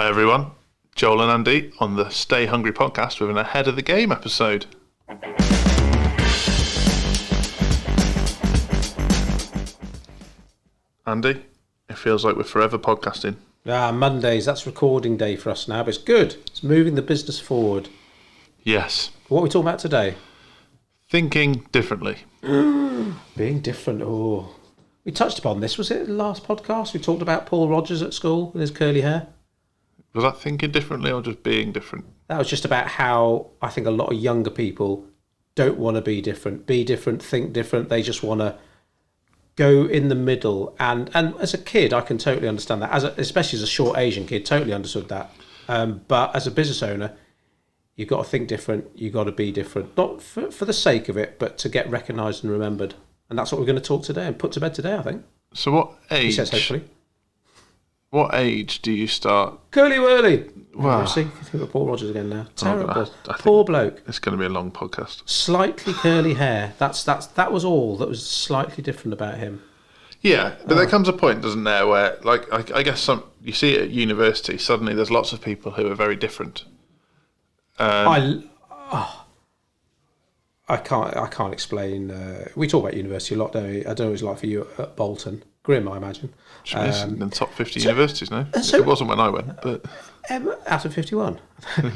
Hi everyone, Joel and Andy on the Stay Hungry podcast with an Ahead of the Game episode. Andy, it feels like we're forever podcasting. Mondays, that's recording day for us now, but it's good. It's moving the business forward. Yes. What are we talking about today? Thinking differently. Being different. Oh, we touched upon this. Was it the last podcast? We talked about Paul Rogers at school with his curly hair. Was that thinking differently or just being different? That was just about how I think a lot of younger people don't want to be different, think different. They just want to go in the middle. And as a kid, I can totally understand that. Especially as a short Asian kid, totally understood that. But as a business owner, you've got to think different. You've got to be different, not for the sake of it, but to get recognised and remembered. And that's what we're going to talk today and put to bed today, I think. So what age? He says, hopefully. What age do you start? Curly whirly. Wow. See, you think of Paul Rogers again now. Terrible. I Poor bloke. It's going to be a long podcast. Slightly curly hair. That was all that was slightly different about him. Yeah, but there comes a point, doesn't there, where I guess you see it at university. Suddenly, there's lots of people who are very different. I can't explain. We talk about university a lot, don't we? I don't know what it's like for you at Bolton. Grim, I imagine. It's in the top 50 universities now. So it wasn't when I went, but Emma, out of 51.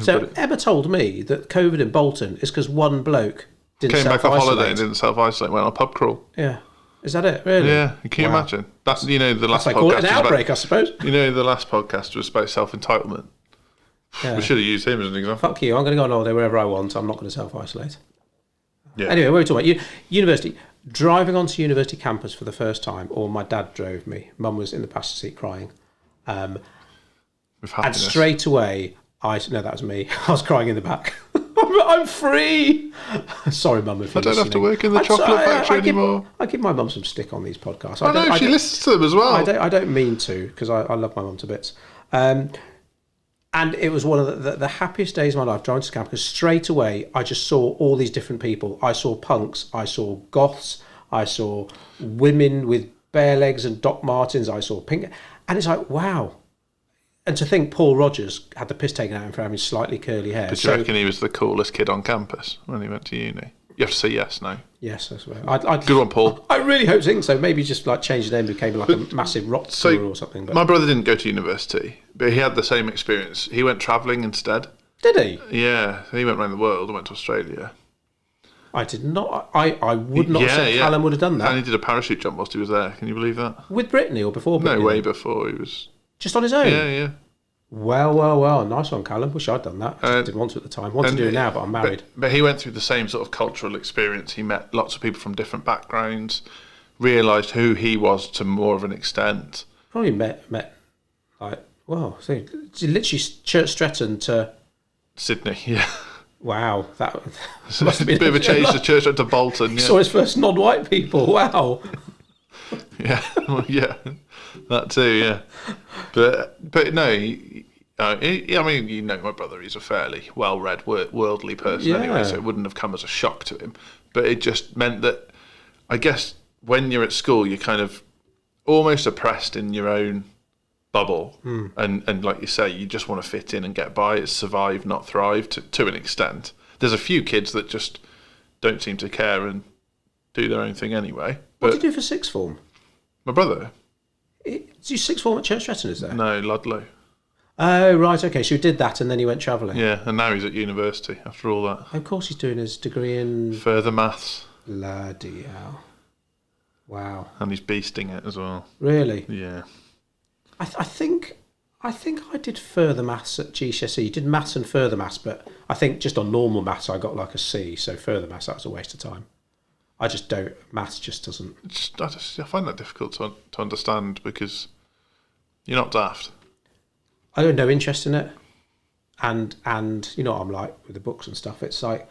So Emma told me that COVID in Bolton is because one bloke didn't came back off self-isolate. holiday and didn't self-isolate, went on a pub crawl. Yeah. Is that it, really? Yeah, can you imagine? That's, the last That's like podcast an outbreak, I suppose. The last podcast was about self-entitlement. Yeah. We should have used him as an example. Fuck you, I'm going to go on holiday wherever I want. I'm not going to self-isolate. Yeah. Anyway, what are we talking about? University. Driving onto university campus for the first time, or my dad drove me. Mum was in the passenger seat crying. With And happiness. straight away, no, that was me. I was crying in the back. I'm free. Sorry, Mum, if I you're don't have to listening. work in the chocolate factory anymore. I give my mum some stick on these podcasts. I know, she listens to them as well. I don't mean to, because I love my mum to bits. And it was one of the happiest days of my life driving to camp, because straight away I just saw all these different people. I saw punks, I saw goths, I saw women with bare legs and Doc Martens, I saw pink. And it's like, wow. And to think Paul Rogers had the piss taken out of him for having slightly curly hair. Did you reckon he was the coolest kid on campus when he went to uni? You have to say yes, no. Yes, I swear. Good one, Paul. I really hope so. Maybe just like changed the name, became like a massive rock tour or something. But My brother didn't go to university, but he had the same experience. He went travelling instead. did he? Yeah, he went around the world and went to Australia. I did not. I would not have said Callum would have done that. And he did a parachute jump whilst he was there. Can you believe that? With Brittany or before Brittany? No, way before he was... Just on his own? Yeah. Well. Nice one, Callum. Wish I'd done that. Just didn't want to at the time. Want to do it now, but I'm married. But he went through the same sort of cultural experience. He met lots of people from different backgrounds, realised who he was to more of an extent. Probably met like, well, see, literally Church Stretton to... Sydney, yeah. Wow. That So must a have been bit of a change to church to Bolton, He yeah. saw his first non-white people. Wow. Yeah, well, yeah, that too, yeah. But no, I mean, my brother, he's a fairly well-read, worldly person anyway, so it wouldn't have come as a shock to him. But it just meant that, I guess, when you're at school, you're kind of almost oppressed in your own bubble. And like you say, you just want to fit in and get by. It's survive, not thrive, to an extent. There's a few kids that just don't seem to care and do their own thing anyway. What did you do for sixth form? My brother? Did you sixth form at Church Stretton, is there? No, Ludlow. Oh, right, okay. So he did that and then he went travelling. Yeah, and now he's at university after all that. Of course he's doing his degree in... Further maths. Bloody hell. Wow. And he's beasting it as well. Really? Yeah. I think I did further maths at GCSE. Did maths and further maths, but I think just on normal maths I got like a C, so further maths, that was a waste of time. I just don't... Maths just doesn't... I find that difficult to understand because you're not daft. I don't know interest in it. And you know what I'm like with the books and stuff. It's like...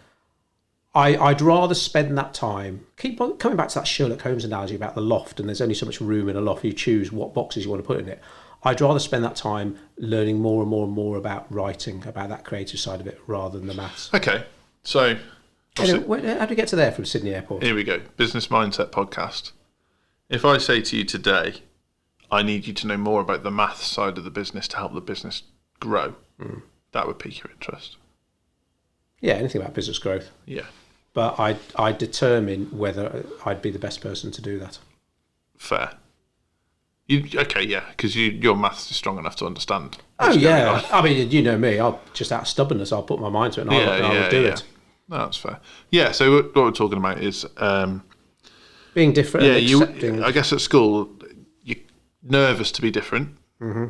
I'd rather spend that time... Keep on coming back to that Sherlock Holmes analogy about the loft, and there's only so much room in a loft. You choose what boxes you want to put in it. I'd rather spend that time learning more and more and more about writing, about that creative side of it, rather than the maths. Okay, so... Anyway, how do we get to there from Sydney Airport? Here we go. Business Mindset Podcast. If I say to you today, I need you to know more about the maths side of the business to help the business grow, that would pique your interest. Yeah, anything about business growth. Yeah. But I determine whether I'd be the best person to do that. Fair. Because your maths is strong enough to understand. Oh, yeah. I mean, you know me. I'll just out of stubbornness, I'll put my mind to it and I will do it. No, that's fair. Yeah, so what we're talking about is... being different and accepting... I guess at school, you're nervous to be different. Mm-hmm.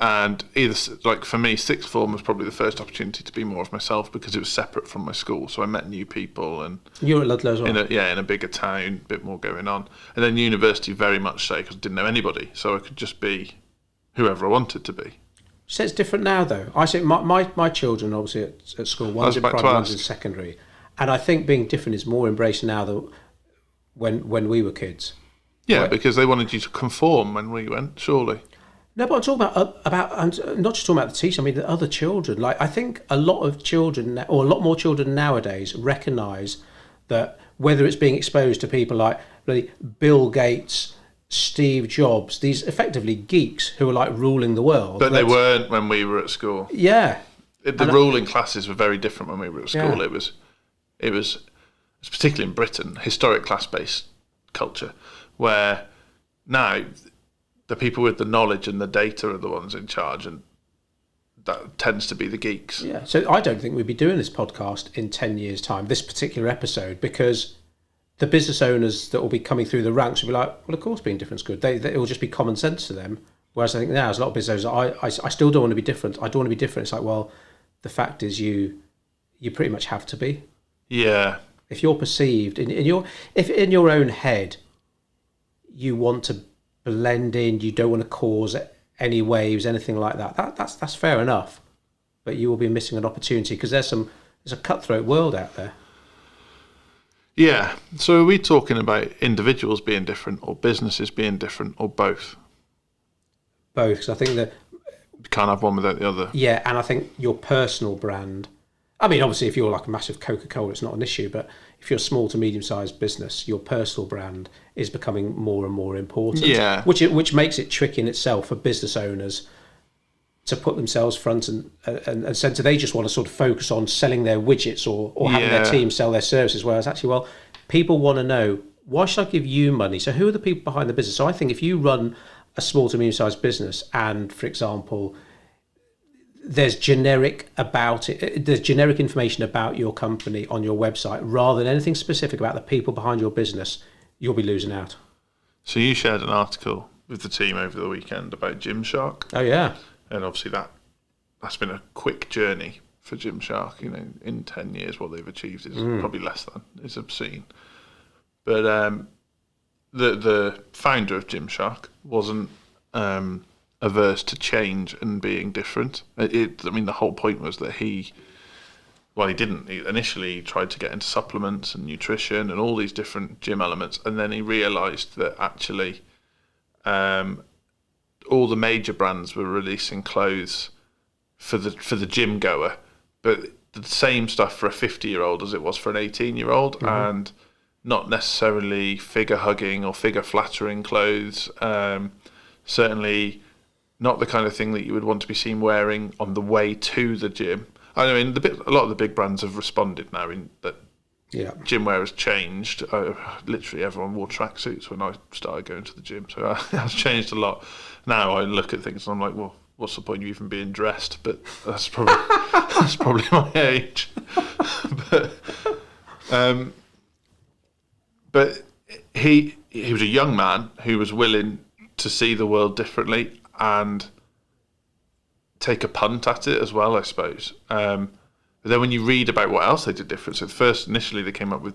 And like for me, sixth form was probably the first opportunity to be more of myself because it was separate from my school. So I met new people. And you were at Ludlow as well? In a bigger town, a bit more going on. And then university, very much so, because I didn't know anybody. So I could just be whoever I wanted to be. So it's different now, though. I say my children, obviously, at school, one's in primary, one's in secondary. And I think being different is more embraced now than when we were kids. Yeah, right? Because they wanted you to conform when we went, surely. No, but I'm talking about I'm not just talking about the teacher. I mean, the other children. Like, I think a lot of children, or a lot more children nowadays, recognise that whether it's being exposed to people like Bill Gates, Steve Jobs, these effectively geeks who are like ruling the world. But they weren't when we were at school. Yeah, the ruling classes were very different when we were at school. Yeah. It was particularly in Britain, historic class-based culture, where now the people with the knowledge and the data are the ones in charge, and that tends to be the geeks. Yeah, so I don't think we'd be doing this podcast in 10 years' time, this particular episode, because the business owners that will be coming through the ranks will be like, well, of course being different is good. It will just be common sense to them. Whereas I think now there's a lot of business owners, I still don't want to be different. I don't want to be different. It's like, well, the fact is you pretty much have to be. Yeah. If you're perceived, if in your own head you want to blend in, you don't want to cause any waves, anything like that, that's fair enough. But you will be missing an opportunity because there's a cutthroat world out there. Yeah. So are we talking about individuals being different or businesses being different or both? Both, because I think that... You can't have one without the other. Yeah, and I think your personal brand... I mean, obviously, if you're like a massive Coca-Cola, it's not an issue, but if you're a small to medium-sized business, your personal brand is becoming more and more important. Yeah. Which makes it tricky in itself for business owners to put themselves front and centre. They just want to sort of focus on selling their widgets or having their team sell their services, whereas actually, well, people want to know, why should I give you money? So who are the people behind the business? So I think if you run a small to medium-sized business and, for example, there's generic information about your company on your website rather than anything specific about the people behind your business, you'll be losing out. So you shared an article with the team over the weekend about Gymshark. Oh, yeah. And obviously that's been a quick journey for Gymshark. You know, in 10 years, what they've achieved is probably less than. It's obscene. But the founder of Gymshark wasn't averse to change and being different. I mean, the whole point was that he didn't. He initially tried to get into supplements and nutrition and all these different gym elements, and then he realised that actually all the major brands were releasing clothes for the gym goer, but the same stuff for a 50-year-old as it was for an 18-year-old, and not necessarily figure hugging or figure flattering clothes. Certainly not the kind of thing that you would want to be seen wearing on the way to the gym. I mean, a lot of the big brands have responded now in that. Yeah, gym wear has changed. Literally, everyone wore tracksuits when I started going to the gym, so it has changed a lot. Now I look at things and I'm like, well, what's the point of even being dressed? But that's probably my age. But he was a young man who was willing to see the world differently and take a punt at it as well, I suppose. But then when you read about what else they did different, so initially they came up with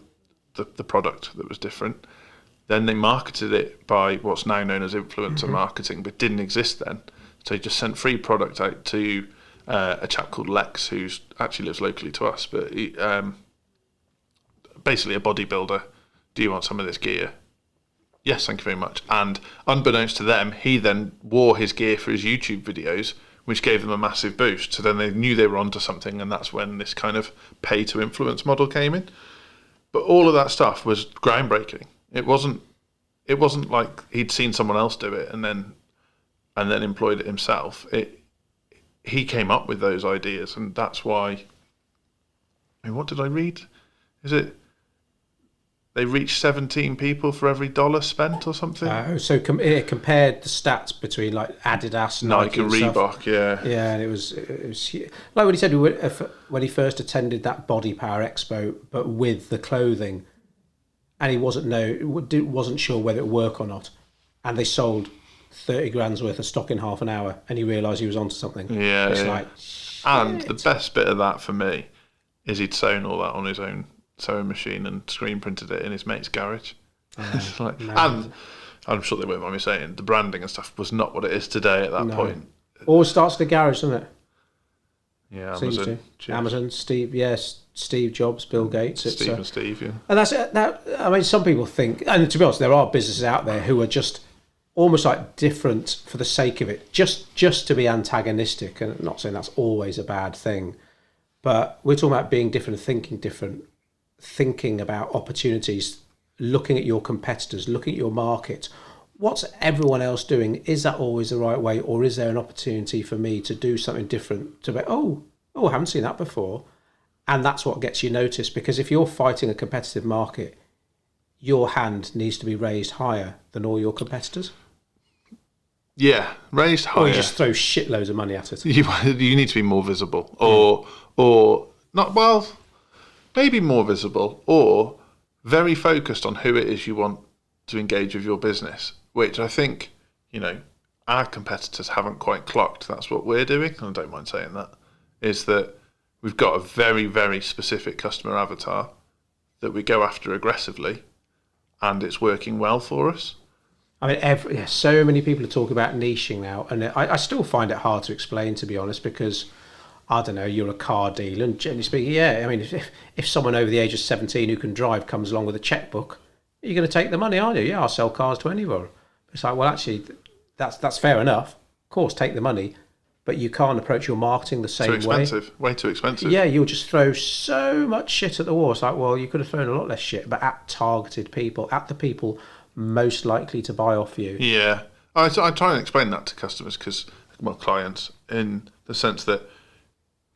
the product that was different. Then they marketed it by what's now known as influencer marketing, but didn't exist then. So he just sent free product out to a chap called Lex, who actually lives locally to us, but he, basically a bodybuilder. Do you want some of this gear? Yes, thank you very much. And unbeknownst to them, he then wore his gear for his YouTube videos, which gave them a massive boost. So then they knew they were onto something, and that's when this kind of pay-to-influence model came in. But all of that stuff was groundbreaking. It wasn't like he'd seen someone else do it and then employed it himself. he came up with those ideas, and that's why. I mean, what did I read? Is it they reach 17 people for every dollar spent or something? So it compared the stats between like Adidas, Nike and Reebok, stuff. Yeah. Yeah, and it was like when he said when he first attended that Body Power Expo, but with the clothing, and he wasn't sure whether it would work or not, and they sold 30 grand's worth of stock in half an hour, and he realised he was onto something. Yeah, it's yeah. like, and the best bit of that for me is he'd sewn all that on his own sewing machine and screen printed it in his mate's garage. And I'm sure they won't mind me saying the branding and stuff was not what it is today at that point. Always starts in the garage, doesn't it? Yeah, Amazon, Steve Jobs, Bill Gates. Steve, yeah. And that's that. I mean, some people think, and to be honest, there are businesses out there who are just almost like different for the sake of it, just to be antagonistic. And I'm not saying that's always a bad thing, but we're talking about being different, thinking different, thinking about opportunities, looking at your competitors, looking at your market. What's everyone else doing? Is that always the right way, or is there an opportunity for me to do something different? To be, I haven't seen that before, and that's what gets you noticed. Because if you're fighting a competitive market, your hand needs to be raised higher than all your competitors. Yeah, raised higher. Or you just throw shitloads of money at it. You need to be more visible, or not. Well, maybe more visible, or very focused on who it is you want to engage with your business, which I think, our competitors haven't quite clocked. That's what we're doing, and I don't mind saying that, is that we've got a very, very specific customer avatar that we go after aggressively, and it's working well for us. I mean, so many people are talking about niching now, and I still find it hard to explain, to be honest, because I don't know, you're a car dealer, and generally speaking, I mean, if someone over the age of 17 who can drive comes along with a checkbook, you're going to take the money, aren't you? Yeah, I'll sell cars to anyone. It's like, well, actually, that's fair enough. Of course, take the money, but you can't approach your marketing the same way. Too expensive. Way too expensive. Yeah, you'll just throw so much shit at the wall. It's like, well, you could have thrown a lot less shit, but at targeted people, at the people most likely to buy off you. Yeah. I try and explain that to customers, clients, in the sense that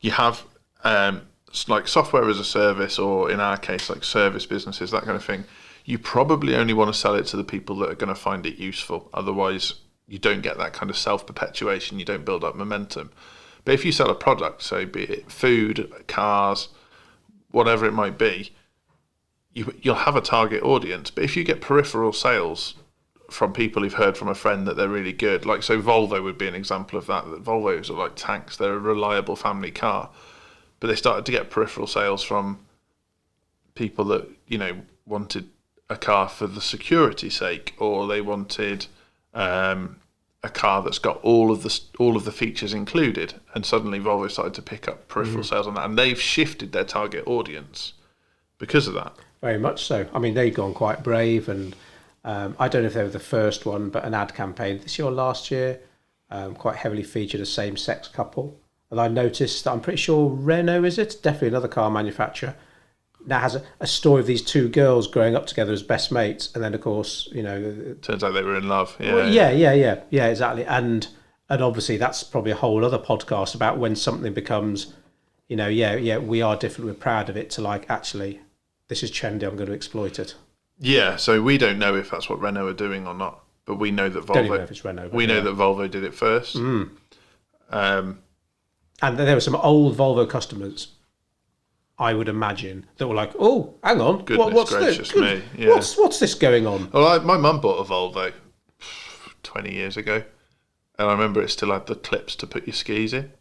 you have like software as a service, or in our case, like service businesses, that kind of thing. You probably only want to sell it to the people that are going to find it useful. Otherwise, you don't get that kind of self-perpetuation. You don't build up momentum. But if you sell a product, so be it food, cars, whatever it might be, you'll have a target audience. But if you get peripheral sales from people who've heard from a friend that they're really good, like, so Volvo would be an example of that. Volvos are like tanks. They're a reliable family car. But they started to get peripheral sales from people that, wanted a car for the security sake, or they wanted a car that's got all of the features included, and suddenly Volvo started to pick up peripheral sales on that, and they've shifted their target audience because of that. Very much so. I mean, they've gone quite brave, and I don't know if they were the first one, but an ad campaign this year or last year quite heavily featured a same-sex couple, and I noticed that I'm pretty sure Renault, is it? Definitely another car manufacturer, now has a story of these two girls growing up together as best mates, and then of course, turns out they were in love. Yeah, exactly. And obviously that's probably a whole other podcast about when something becomes, we are different, we're proud of it, to like, actually, this is trendy, I'm going to exploit it. Yeah, so we don't know if that's what Renault are doing or not, but we know that Volvo. Don't even know if it's Renault. We know that Volvo did it first. And there were some old Volvo customers, I would imagine, that were like, "Oh, hang on, what's gracious me? Yeah. What's this going on?" Well, my mum bought a Volvo 20 years ago, and I remember it still had the clips to put your skis in.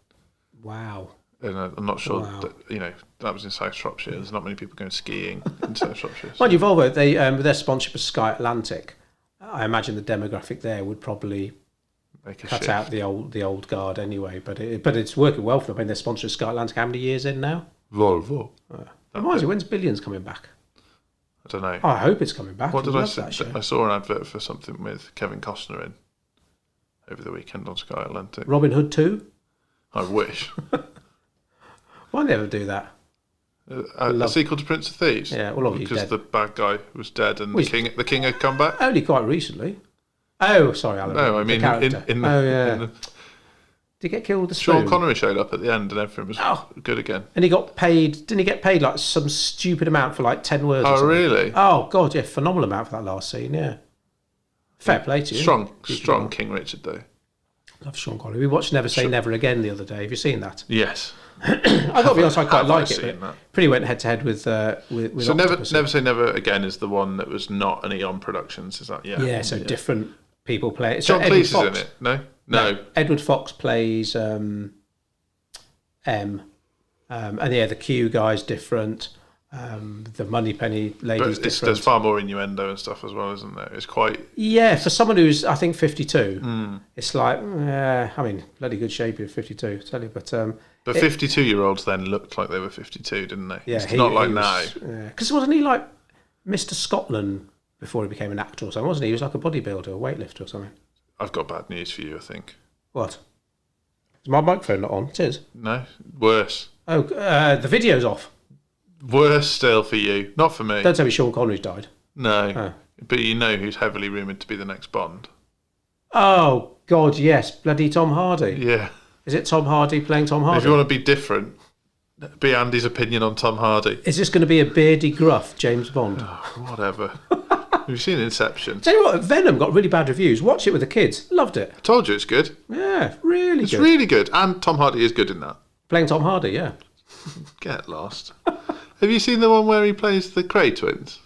Wow. And I'm not sure that that was in South Shropshire. There's not many people going skiing in South Shropshire. Mind you, Volvo, they with their sponsorship of Sky Atlantic, I imagine the demographic there would probably cut out the old guard anyway. But it's working well for them. I mean, they're sponsored of Sky Atlantic. How many years in now? Volvo. Reminds me, when's Billions coming back? I don't know. I hope it's coming back. What did I say? I saw an advert for something with Kevin Costner in over the weekend on Sky Atlantic. Robin Hood 2? I wish. Why did they ever do that? A sequel to Prince of Thieves? Yeah, well, because dead. The bad guy was dead and the king had come back. Only quite recently. Oh, sorry, Alan. No, I mean the character. Did he get killed with a Sean spoon? Connery showed up at the end and everything was good again. And he got paid. Didn't he get paid like some stupid amount for like 10 words? Oh, really? Oh God, yeah, phenomenal amount for that last scene. Yeah, fair play to you. Strong King Richard though. Love Sean Connery. We watched Never Say Never Again the other day. Have you seen that? Yes. I got to be honest, I quite like it. Seen that? Pretty went head to head with. So Never Say Never Again is the one that was not an Eon Productions. Is that Yeah. So different people play it. John So Cleese is in it. No. Edward Fox plays M. And the Q guy's different. The Moneypenny lady's different. There's far more innuendo and stuff as well, isn't there? It's quite... Yeah, for someone who's, I think, 52, it's like, I mean, bloody good shape of 52, I tell you. But 52-year-olds then looked like they were 52, didn't they? Yeah, it's not like now. Because wasn't he like Mr. Scotland before he became an actor or something, wasn't he? He was like a bodybuilder, a weightlifter or something. I've got bad news for you, I think. What? Is my microphone not on? It is. No, worse. Oh, the video's off. Worse still for you, not for me. Don't tell me Sean Connery's died. No, but you know who's heavily rumoured to be the next Bond. Oh, God, yes. Bloody Tom Hardy. Yeah. Is it Tom Hardy playing Tom Hardy? If you want to be different, be Andy's opinion on Tom Hardy. Is this going to be a beardy gruff James Bond? Oh, whatever. Have you seen Inception? Tell you what, Venom got really bad reviews. Watch it with the kids. Loved it. I told you it's good. Yeah, really It's good. really good. And Tom Hardy is good in that. Playing Tom Hardy, yeah. Get lost. Have you seen the one where he plays the Cray twins?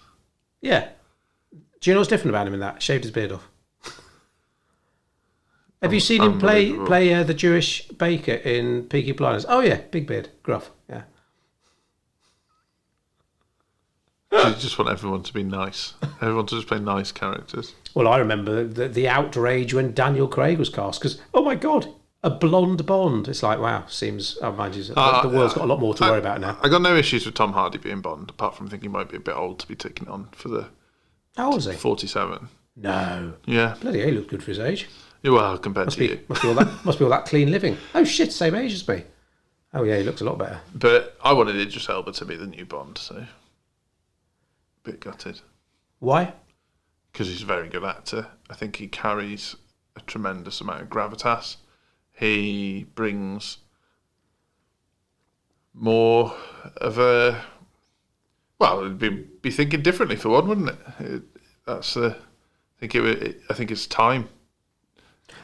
Yeah. Do you know what's different about him in that? Shaved his beard off. Have you seen him play the Jewish baker in Peaky Blinders? Oh yeah, big beard, gruff. Yeah. You just want everyone to be nice. Everyone to just play nice characters. Well, I remember the outrage when Daniel Craig was cast because, oh my God, a blonde Bond. It's like, wow, seems, oh, mind you, the world's got a lot more to worry about now. I got no issues with Tom Hardy being Bond, apart from thinking he might be a bit old to be taking on for the... How old is he? 47. No. Yeah. Bloody hell, he looked good for his age. Yeah, well, compared to you. Must be all that clean living. Oh shit, same age as me. Oh yeah, he looks a lot better. But I wanted Idris Elba to be the new Bond, so... Bit gutted. Why? Because he's a very good actor. I think he carries a tremendous amount of gravitas. He brings more of a... Well, it'd be thinking differently for one, wouldn't it? I think it's time.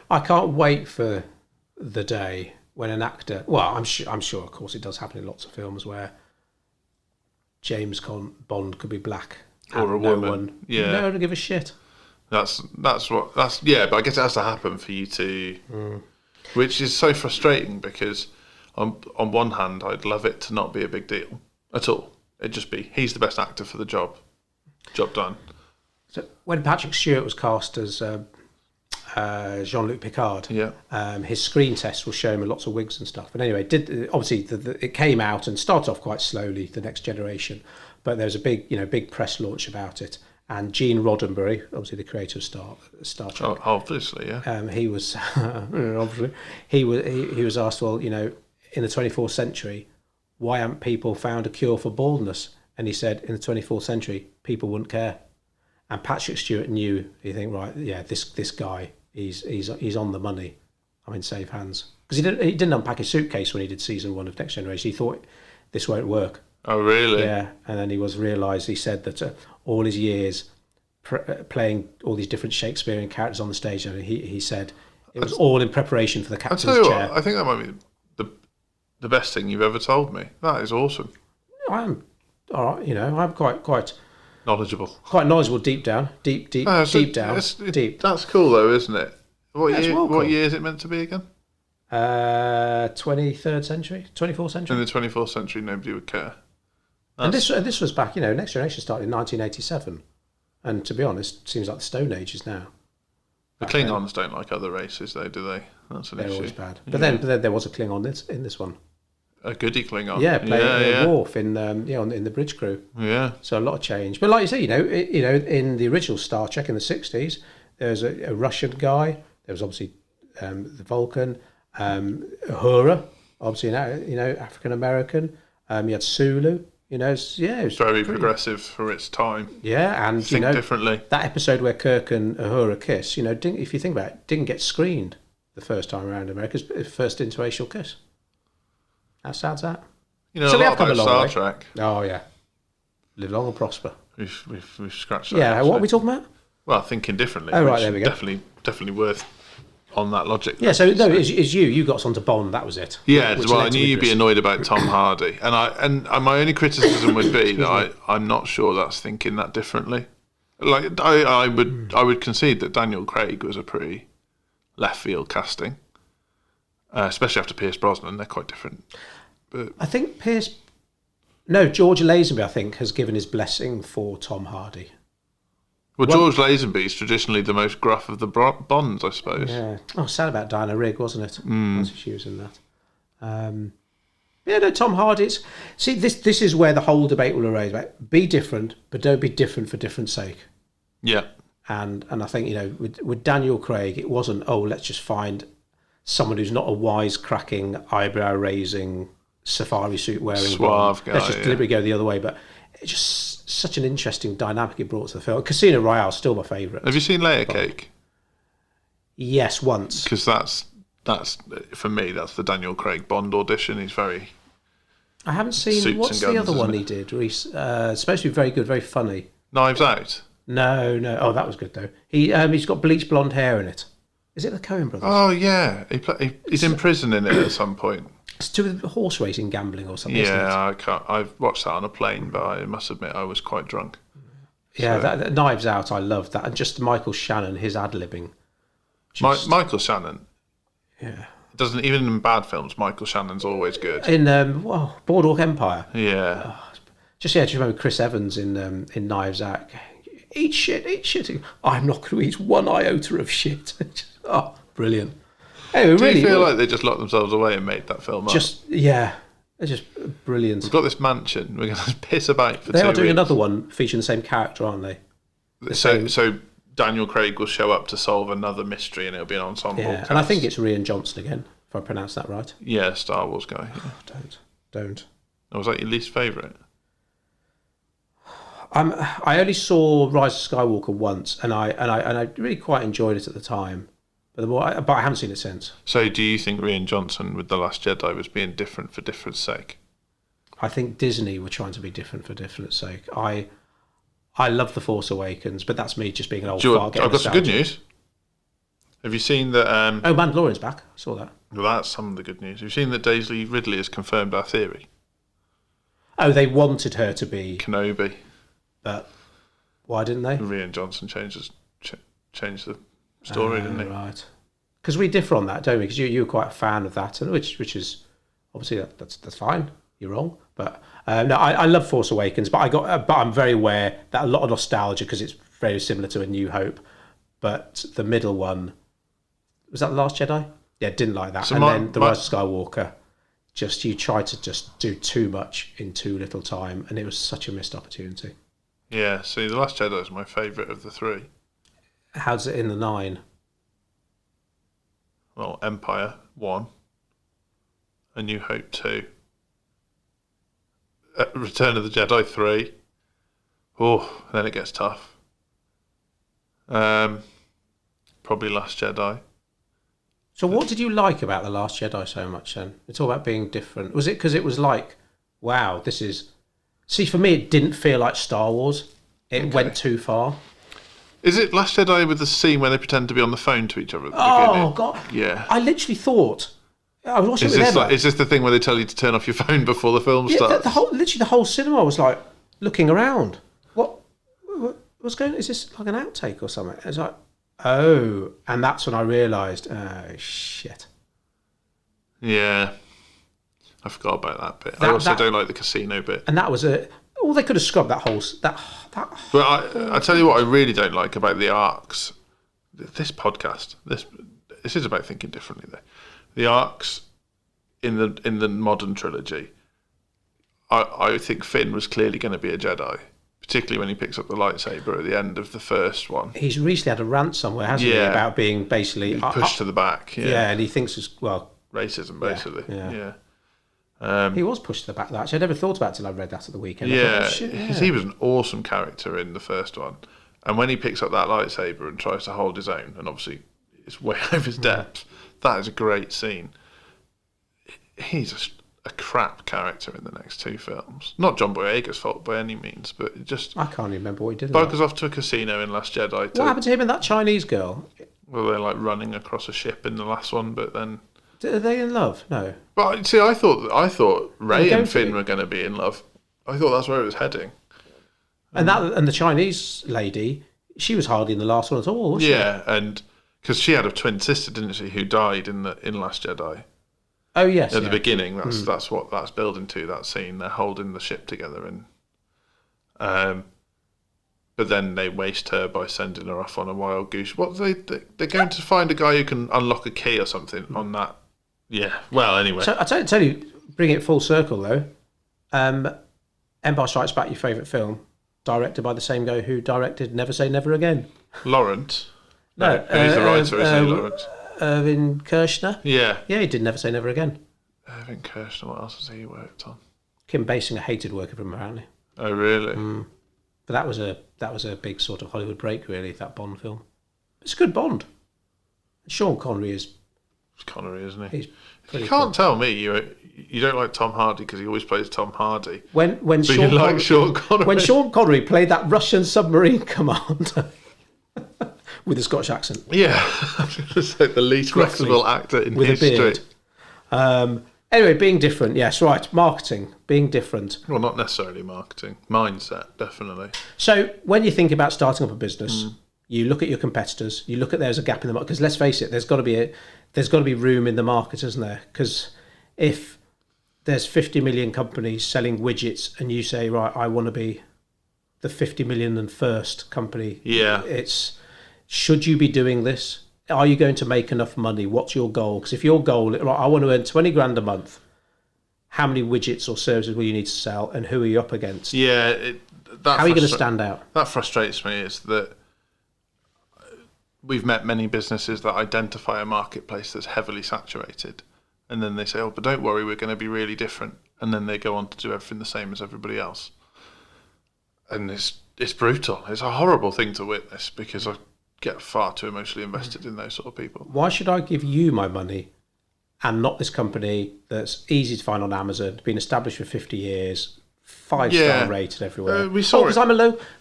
I can't wait for the day when an actor... Well, I'm sure, of course, it does happen in lots of films where James Bond could be black. Or a woman. Yeah. No one will give a shit. But I guess it has to happen for you to... Which is so frustrating because on one hand, I'd love it to not be a big deal at all. It'd just be, he's the best actor for the job. Job done. So when Patrick Stewart was cast as Jean-Luc Picard, his screen test will show him lots of wigs and stuff. But anyway, it came out and started off quite slowly, The Next Generation, but there was a big press launch about it. And Gene Roddenberry, obviously the creator of Star Trek, obviously, yeah, he was obviously he was asked, well, in the 24th century, why haven't people found a cure for baldness? And he said, in the 24th century, people wouldn't care. And Patrick Stewart knew. You think, right, yeah, this guy, he's on the money. I'm in safe hands, because he didn't unpack his suitcase when he did season 1 of Next Generation. He thought this won't work. Oh, really? Yeah, and then he said that all his years playing all these different Shakespearean characters on the stage, and he said it was all in preparation for the captain's chair. I think that might be the best thing you've ever told me. That is awesome. I'm all right, I'm quite knowledgeable. Quite knowledgeable deep down. Deep down. That's cool though, isn't it? What year is it meant to be again? 23rd century, 24th century. In the 24th century, nobody would care. And this was back, Next Generation started in 1987. And to be honest, it seems like the Stone Ages now. The Klingons don't like other races, though, do they? That's an issue. They're always bad. But then there was a Klingon in this one. A goody Klingon. Yeah, playing Worf in the bridge crew. Yeah. So a lot of change. But like you say, in the original Star Trek in the 60s, there was a Russian guy. There was obviously the Vulcan, Uhura, obviously African American. You had Sulu. It was very progressive for its time. Yeah, and think differently. That episode where Kirk and Uhura kiss, if you think about it, didn't get screened. the first time around America's first interracial kiss. How sad's that? You know, So a we lot have come a about long Star way. Trek. Oh yeah, live long and prosper. We've scratched that. Yeah, what are we talking about? Well, thinking differently. Oh, right, there we go. Definitely worth on that logic. Yeah, so no, it's you. You got us onto Bond. That was it. Yeah, Which well, led I to knew you'd be Idris. annoyed about Tom Hardy, and my only criticism would be that I'm not sure that's thinking that differently. Like I would concede that Daniel Craig was a pretty left field casting, especially after Pierce Brosnan. They're quite different. But I think George Lazenby, I think, has given his blessing for Tom Hardy. well, George Lazenby's traditionally the most gruff of the Bonds, I suppose. Yeah. Oh, sad about Diana Rigg, wasn't it? Once she was in that. Yeah, no, Tom Hardy. This is where the whole debate will arise. Right? Be different, but don't be different for different sake. Yeah. And I think, with Daniel Craig, it wasn't, let's just find someone who's not a wisecracking, eyebrow-raising, safari suit wearing Suave Bond. guy, Let's just deliberately go the other way. But it's just such an interesting dynamic it brought to the film. Casino Royale is still my favourite. Have you seen Layer Cake? Yes, once. Because that's for me. That's the Daniel Craig Bond audition. He's very. I haven't seen. Suits What's and the guns, other one isn't he did? It's supposed to be very good, very funny. Knives Out. No. Oh, that was good though. He's got bleached blonde hair in it. Is it the Coen brothers? Oh yeah, he's in prison in it at some point. It's to do with horse racing, gambling, or something. Isn't it? Yeah, I can't. I've watched that on a plane, but I must admit I was quite drunk. Yeah, that Knives Out. I loved that, and just Michael Shannon, his ad-libbing. Michael Shannon Yeah. doesn't even in bad films. Michael Shannon's always good. In Boardwalk Empire. Yeah, Just remember Chris Evans in Knives Out. Eat shit. I'm not going to eat one iota of shit. Oh, brilliant. Anyway, do really, you feel like they just locked themselves away and made that film up? they're just brilliant. We've got this mansion. We're going to piss about for 2 They are weeks. doing another one featuring the same character, aren't they? So Daniel Craig will show up to solve another mystery, and it'll be an ensemble. Yeah, cast. and I think it's Rian Johnson again, if I pronounce that right. Yeah, Star Wars guy. Yeah. Oh, don't. Was that your least favourite? I only saw Rise of Skywalker once, and I really quite enjoyed it at the time. But I haven't seen it since. So, do you think Rian Johnson with The Last Jedi was being different for different sake? I think Disney were trying to be different for different sake. I love The Force Awakens, but that's me just being an old fart. I've got some good news. Have you seen that? Mandalorian's back. I saw that. Well, that's some of the good news. Have you seen that Daisy Ridley has confirmed our theory? Oh, they wanted her to be, Kenobi. but why didn't they? Rian Johnson changed the story, didn't he? Right. Because we differ on that, don't we? Because you're quite a fan of that, and which is obviously that's fine. You're wrong, but no, I love Force Awakens, but I'm very aware that a lot of nostalgia because it's very similar to A New Hope, but the middle one was that The Last Jedi? Yeah, didn't like that, and then The Rise of Skywalker. You tried to just do too much in too little time, and it was such a missed opportunity. Yeah. See, The Last Jedi is my favourite of the three. How's it in the 9? Well, Empire 1, A New Hope 2, Return of the Jedi 3. Oh, then it gets tough. Probably Last Jedi. So what did you like about The Last Jedi so much then? It's all about being different. Was it because it was like, wow, this is... See, for me, it didn't feel like Star Wars. It went too far. Is it Last Jedi with the scene where they pretend to be on the phone to each other at the beginning? Oh, God. Yeah. I literally thought... I was watching it with Emma. Is this the thing where they tell you to turn off your phone before the film starts? Literally the whole cinema was like looking around. What's going on? Is this like an outtake or something? It's like, oh. And that's when I realised, oh, shit. Yeah. I forgot about that bit. I also don't like the casino bit. And that was a... Oh, they could have scrubbed that whole... But I tell you what I really don't like about the arcs. This podcast, this is about thinking differently though. The arcs in the modern trilogy, I think Finn was clearly going to be a Jedi, particularly when he picks up the lightsaber at the end of the first one. He's recently had a rant somewhere, hasn't he, about being basically... pushed to the back. Yeah, and he thinks it's, racism, basically. Yeah. He was pushed to the back, actually. I never thought about it until I read that at the weekend. Yeah, he was an awesome character in the first one. And when he picks up that lightsaber and tries to hold his own, and obviously it's way over his depth, That is a great scene. He's a crap character in the next 2 films. Not John Boyega's fault by any means, but it just... I can't remember what he did. Buggers off to a casino in Last Jedi. What happened to him and that Chinese girl? Well, they're like running across a ship in the last one, but then... Are they in love? No. But see, I thought Rey and Finn were going to be in love. I thought that's where it was heading. And the Chinese lady, she was hardly in the last one at all, was she? Yeah, and because she had a twin sister, didn't she, who died in Last Jedi. Oh yes. At the beginning, that's what that's building to, that scene. They're holding the ship together, and but then they waste her by sending her off on a wild goose. What they're going to find a guy who can unlock a key or something on that. Yeah. Well, anyway. So I tell you, bring it full circle though. Empire Strikes Back, your favourite film, directed by the same guy who directed Never Say Never Again. Lawrence. No, he's the writer, isn't he, Lawrence? Irvin Kershner. Yeah. Yeah, he did Never Say Never Again. Irvin Kershner. What else has he worked on? Kim Basinger hated working for him, apparently. Oh, really? But that was a big sort of Hollywood break, really, that Bond film. It's a good Bond. Sean Connery is... Connery, isn't he? He's pretty You can't tell me you don't like Tom Hardy because he always plays Tom Hardy. When Sean Connery. When Sean Connery played that Russian submarine commander with a Scottish accent. Yeah, I was going to say the least flexible actor in history. With a beard. Anyway, being different, yes, right. Marketing, being different. Well, not necessarily marketing. Mindset, definitely. So when you think about starting up a business, you look at your competitors, you look at there's a gap in the market. Because let's face it, there's got to be room in the market, isn't there? Because if there's 50 million companies selling widgets and you say, right, I want to be the 50 million and first company. Yeah. Should you be doing this? Are you going to make enough money? What's your goal? Because if your goal, right, I want to earn 20 grand a month, how many widgets or services will you need to sell and who are you up against? Yeah. How are you going to stand out? That frustrates me, is that we've met many businesses that identify a marketplace that's heavily saturated. And then they say, oh, but don't worry, we're going to be really different. And then they go on to do everything the same as everybody else. And it's brutal. It's a horrible thing to witness because I get far too emotionally invested in those sort of people. Why should I give you my money and not this company that's easy to find on Amazon, been established for 50 years, 5-star rated everywhere? We saw because I'm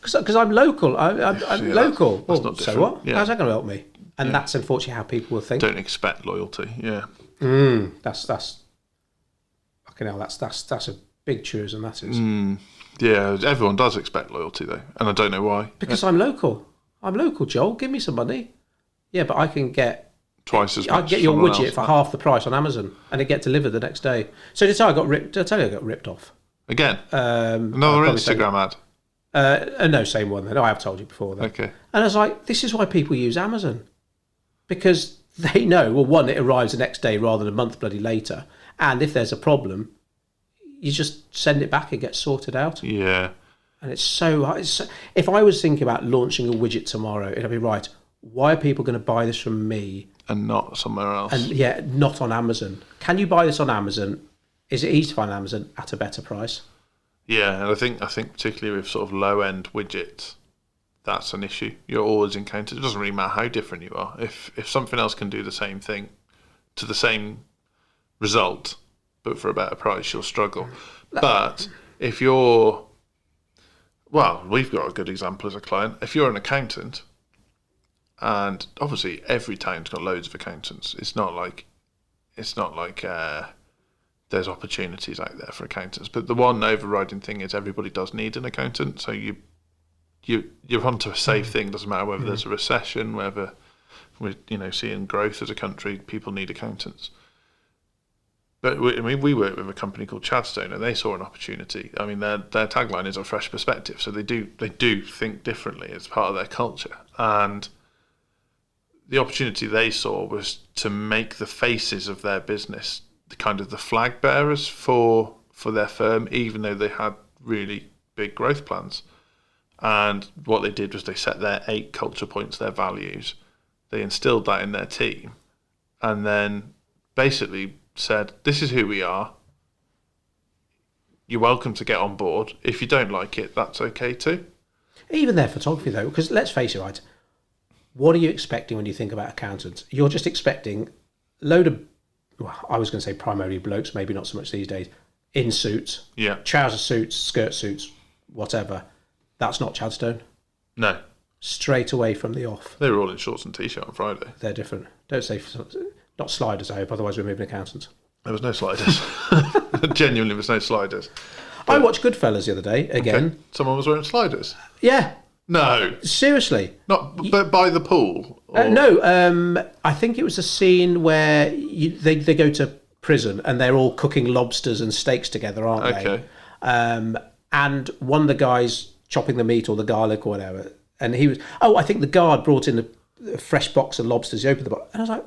because I'm local. I'm local. That's Well, not so different. what? Yeah. How's that going to help me? And that's unfortunately how people will think. Don't expect loyalty. Yeah. That's fucking hell. That's a big truism. That is Yeah, everyone does expect loyalty though, and I don't know why. because I'm local. I'm local, Joel. Give me some money. Yeah, but I can get Twice as much. I get your someone widget else. for half the price on Amazon, and it get delivered the next day. So did I tell you I got ripped off? Again. I'll Another probably say- Instagram ad. No, same one. No, I have told you before. Though. Okay. And I was like, this is why people use Amazon, because they know. Well, one, it arrives the next day rather than a month bloody later, and if there's a problem, you just send it back and get sorted out. Yeah. And it's so hard. If I was thinking about launching a widget tomorrow, it'd be right. Why are people going to buy this from me? And not somewhere else. And not on Amazon. Can you buy this on Amazon? Is it easy to find on Amazon at a better price? Yeah, and I think particularly with sort of low end widgets, that's an issue. You're always encountered. It doesn't really matter how different you are. If something else can do the same thing to the same result, but for a better price, you'll struggle. But if you're, well, we've got a good example as a client. If you're an accountant, and obviously every town's got loads of accountants. It's not like there's opportunities out there for accountants. But the one overriding thing is everybody does need an accountant. So you're onto a safe thing. Doesn't matter whether there's a recession, whether we're seeing growth as a country. People need accountants. But we work with a company called Chadstone, and they saw an opportunity. I mean, their tagline is a fresh perspective. So they do think differently. It's part of their culture. And the opportunity they saw was to make the faces of their business the kind of the flag bearers for their firm, even though they had really big growth plans. And what they did was they set their 8 culture points, their values. They instilled that in their team, and then basically said, "This is who we are. You're welcome to get on board. If you don't like it, that's okay too." Even their photography, though, because let's face it, right? What are you expecting when you think about accountants? You're just expecting load of, well, I was going to say primarily blokes, maybe not so much these days, in suits, Yeah. trouser suits, skirt suits, whatever. That's not Chadstone. No. Straight away from the off. They were all in shorts and t-shirt on Friday. They're different. Don't say, not sliders, I hope, otherwise we're moving accountants. There was no sliders. Genuinely, there was no sliders. I watched Goodfellas the other day, again. Okay. Someone was wearing sliders? Yeah, No. seriously. Not but by the pool? No, I think it was a scene where they go to prison and they're all cooking lobsters and steaks together, aren't they? Okay. And one of the guys chopping the meat or the garlic or whatever, and he was, I think the guard brought in a fresh box of lobsters. He opened the box, and I was like,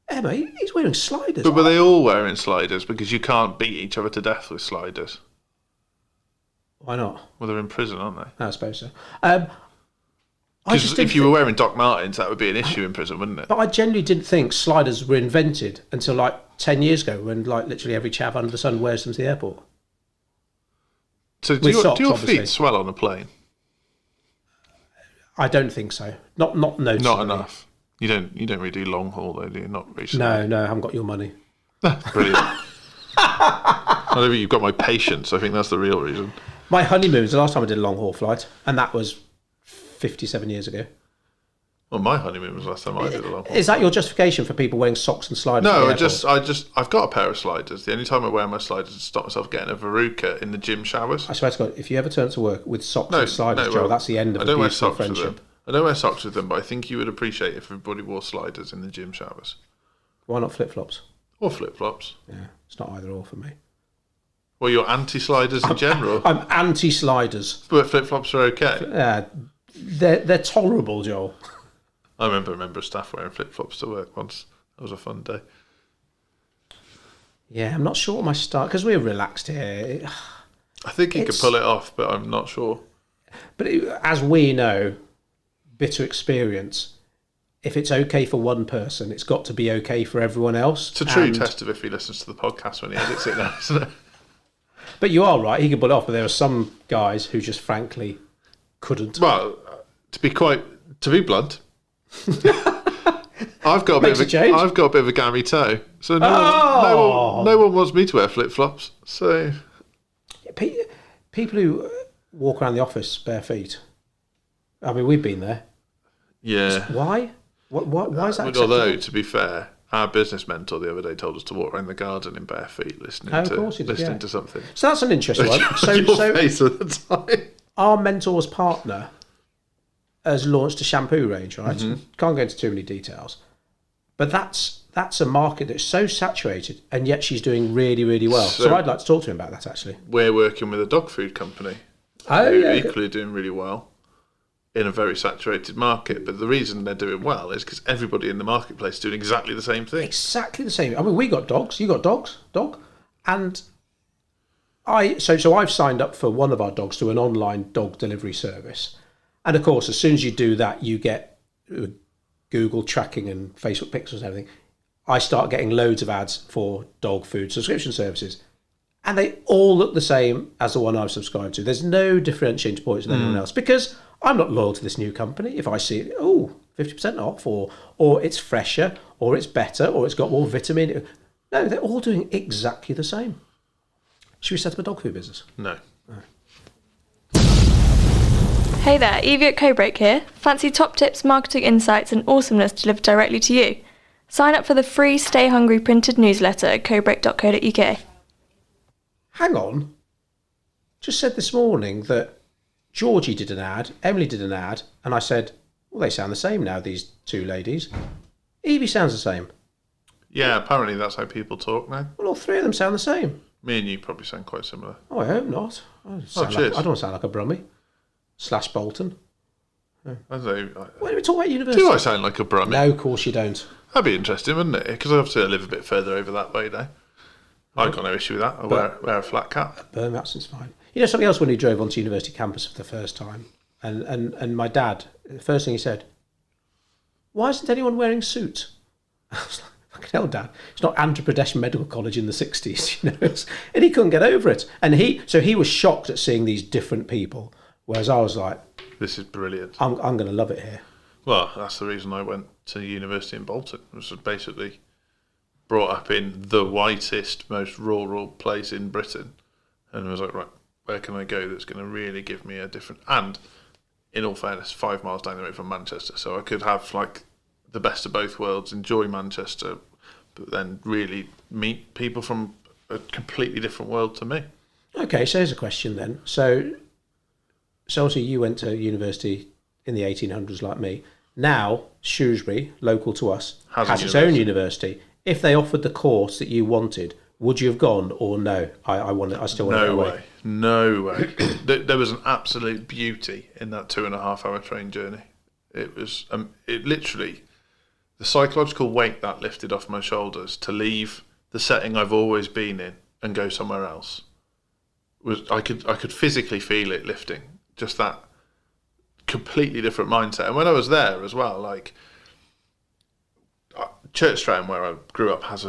Emma, he's wearing sliders. But were they all wearing sliders? Because you can't beat each other to death with sliders. Why not? Well, they're in prison, aren't they? I suppose so. Because if you were wearing Doc Martens, that would be an issue in prison, wouldn't it? But I generally didn't think sliders were invented until like 10 years ago, when like literally every chav under the sun wears them to the airport. So do your obviously. feet swell on a plane? I don't think so. Not noticeably. Not enough. You don't really do long haul though, do you? Not recently. No, I haven't got your money. Brilliant. I don't think you've got my patience. I think that's the real reason. My honeymoon was the last time I did a long haul flight, and that was 57 years ago. Well, my honeymoon was the last time I did a long haul. Is that your justification for people wearing socks and sliders? No, I've got a pair of sliders. The only time I wear my sliders is to stop myself getting a verruca in the gym showers. I swear to God, if you ever turn to work with socks and sliders, Joe, well, that's the end of I a don't wear beautiful socks with friendship. them. I don't wear socks with them, but I think you would appreciate if everybody wore sliders in the gym showers. Why not flip-flops? Or flip-flops. Yeah, it's not either or for me. Well, you're anti-sliders in general. I'm anti-sliders. But flip-flops are okay. They're tolerable, Joel. I remember a member of staff wearing flip-flops to work once. That was a fun day. Yeah, I'm not sure what my style, because we're relaxed here. I think he could pull it off, but I'm not sure. But as we know, bitter experience, if it's okay for one person, it's got to be okay for everyone else. It's a true test of if he listens to the podcast when he edits it now, isn't it? But you are right, he could pull it off, but there are some guys who just frankly couldn't. Well, to be blunt, I've got a bit of a gammy toe, so no one wants me to wear flip flops. So people who walk around the office bare feet. I mean, we've been there. Yeah. Why? Why is that acceptable? Although, to be fair, our business mentor the other day told us to walk around the garden in bare feet, listening to something. So that's an interesting one. Your face at the time. Our mentor's partner has launched a shampoo range, right? Mm-hmm. Can't go into too many details, but that's a market that's so saturated, and yet she's doing really, really well. So I'd like to talk to him about that, actually. We're working with a dog food company equally doing really well in a very saturated market, but the reason they're doing well is because everybody in the marketplace is doing exactly the same thing. Exactly the same. I mean, we got dogs. You got dogs, and so I've signed up for one of our dogs to an online dog delivery service, and of course, as soon as you do that, you get Google tracking and Facebook pixels and everything. I start getting loads of ads for dog food subscription services, and they all look the same as the one I've subscribed to. There's no differentiating points with anyone else, because I'm not loyal to this new company. If I see it, 50% off, or it's fresher, or it's better, or it's got more vitamin. No, they're all doing exactly the same. Should we set up a dog food business? No. Hey there, Evie at Codebreak here. Fancy top tips, marketing insights and awesomeness delivered directly to you? Sign up for the free Stay Hungry printed newsletter at codebreak.co.uk. Hang on. Just said this morning that Georgie did an ad, Emily did an ad, and I said, well, they sound the same now, these two ladies. Evie sounds the same. Yeah, apparently that's how people talk now. Well, all three of them sound the same. Me and you probably sound quite similar. Oh, I hope not. I don't want to sound like a Brummie. / Bolton. I don't know. When we talk about university. Do I sound like a Brummie? No, of course you don't. That'd be interesting, wouldn't it? Because obviously I live a bit further over that way now. I've got no issue with that. I wear a flat cap. Birmingham accent's fine. You know something else when he drove onto university campus for the first time? And my dad, the first thing he said, why isn't anyone wearing suits? I was like, fucking hell, Dad. It's not Andhra Pradesh Medical College in the 60s, you know. And he couldn't get over it. And he was shocked at seeing these different people, whereas I was like, this is brilliant. I'm going to love it here. Well, that's the reason I went to university in Bolton. It was basically brought up in the whitest, most rural place in Britain, and I was like, right, where can I go that's going to really give me a different... And, in all fairness, 5 miles down the road from Manchester, so I could have, like, the best of both worlds, enjoy Manchester, but then really meet people from a completely different world to me. Okay, so here's a question then. So obviously you went to university in the 1800s like me. Now, Shrewsbury, local to us, has its own university. If they offered the course that you wanted, would you have gone or no? I still want to go away. No way. There was an absolute beauty in that 2.5-hour train journey. It was, it literally, the psychological weight that lifted off my shoulders to leave the setting I've always been in and go somewhere else was, I could physically feel it lifting. Just that completely different mindset. And when I was there as well, like, Churchstone, where I grew up, has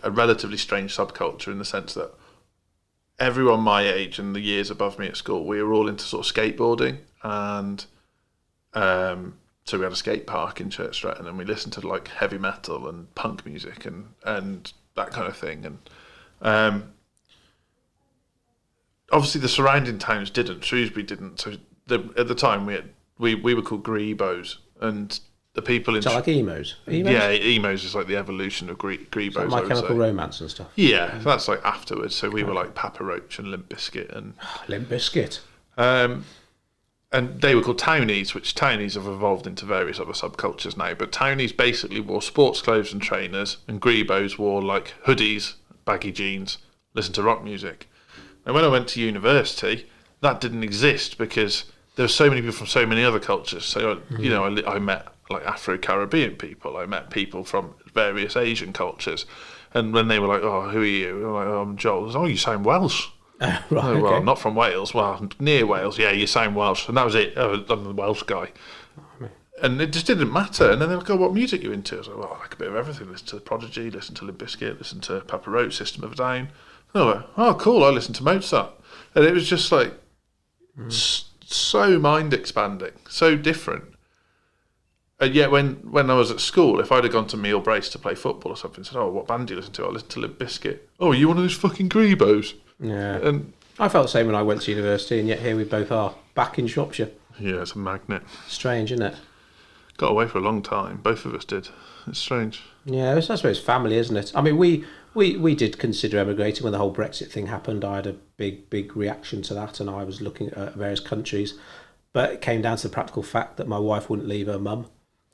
a relatively strange subculture in the sense that everyone my age and the years above me at school, we were all into sort of skateboarding, and so we had a skate park in Churchstone, and we listened to like heavy metal and punk music and that kind of thing. And obviously the surrounding towns didn't. Shrewsbury didn't. So at the time we were called Grebos, and the people in... So like emos? Yeah, emos is like the evolution of Grebos. Like My Chemical Romance and stuff? Yeah, that's like afterwards. So we were like Papa Roach and Limp Bizkit. And Limp Bizkit. And they were called townies, which townies have evolved into various other subcultures now. But townies basically wore sports clothes and trainers, and Grebos wore like hoodies, baggy jeans, listened to rock music. And when I went to university, that didn't exist because there were so many people from so many other cultures. So, you know, I met like Afro-Caribbean people. I met people from various Asian cultures. And when they were like, oh, who are you? I'm like, oh, I'm Joel. I was, oh, you sound Welsh. Right, oh, well, okay. not from Wales. Well, near Wales. Yeah, you sound Welsh. And that was it. Oh, I'm the Welsh guy. And it just didn't matter. And then they're like, oh, what music are you into? I was like, well, I like a bit of everything. Listen to Prodigy, listen to Limp Bizkit, listen to Papa Roach, System of a Down. And I was like, oh, cool, I listen to Mozart. And it was just like so mind-expanding, so different. And yet when I was at school, if I'd have gone to Meal Brace to play football or something, said, oh, what band do you listen to? I listen to Limp Bizkit. Oh, are you one of those fucking Grebos? Yeah. And I felt the same when I went to university, and yet here we both are, back in Shropshire. yeah, it's a magnet. Strange, isn't it? Got away for a long time. Both of us did. It's strange. Yeah, I suppose family, isn't it? I mean, we did consider emigrating when the whole Brexit thing happened. I had a big reaction to that, and I was looking at various countries. But it came down to the practical fact that my wife wouldn't leave her mum.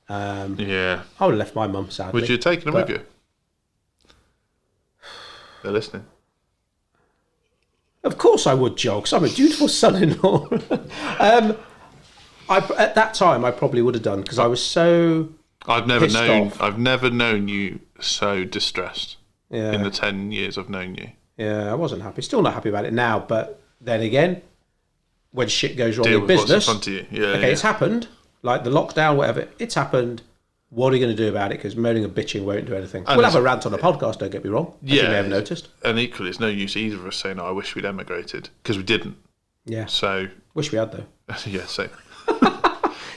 Yeah. I would have left my mum, sadly. Would you have taken them with you? They're listening. Of course I would, Joel, because I'm a dutiful son-in-law. At that time, I probably would have done, because I was so I've never off. known you so distressed in the 10 years I've known you. Yeah, I wasn't happy. Still not happy about it now, but then again, when shit goes wrong Deal in with business, what's in front of you. Yeah, okay, it's happened, like the lockdown, whatever, it's happened. What are you going to do about it? Because moaning and bitching won't do anything. And we'll have a rant on a podcast, don't get me wrong, as you may have noticed. And equally, it's no use either of us saying, oh, I wish we'd emigrated, because we didn't. Yeah. So, Wish we had, though. yeah, same.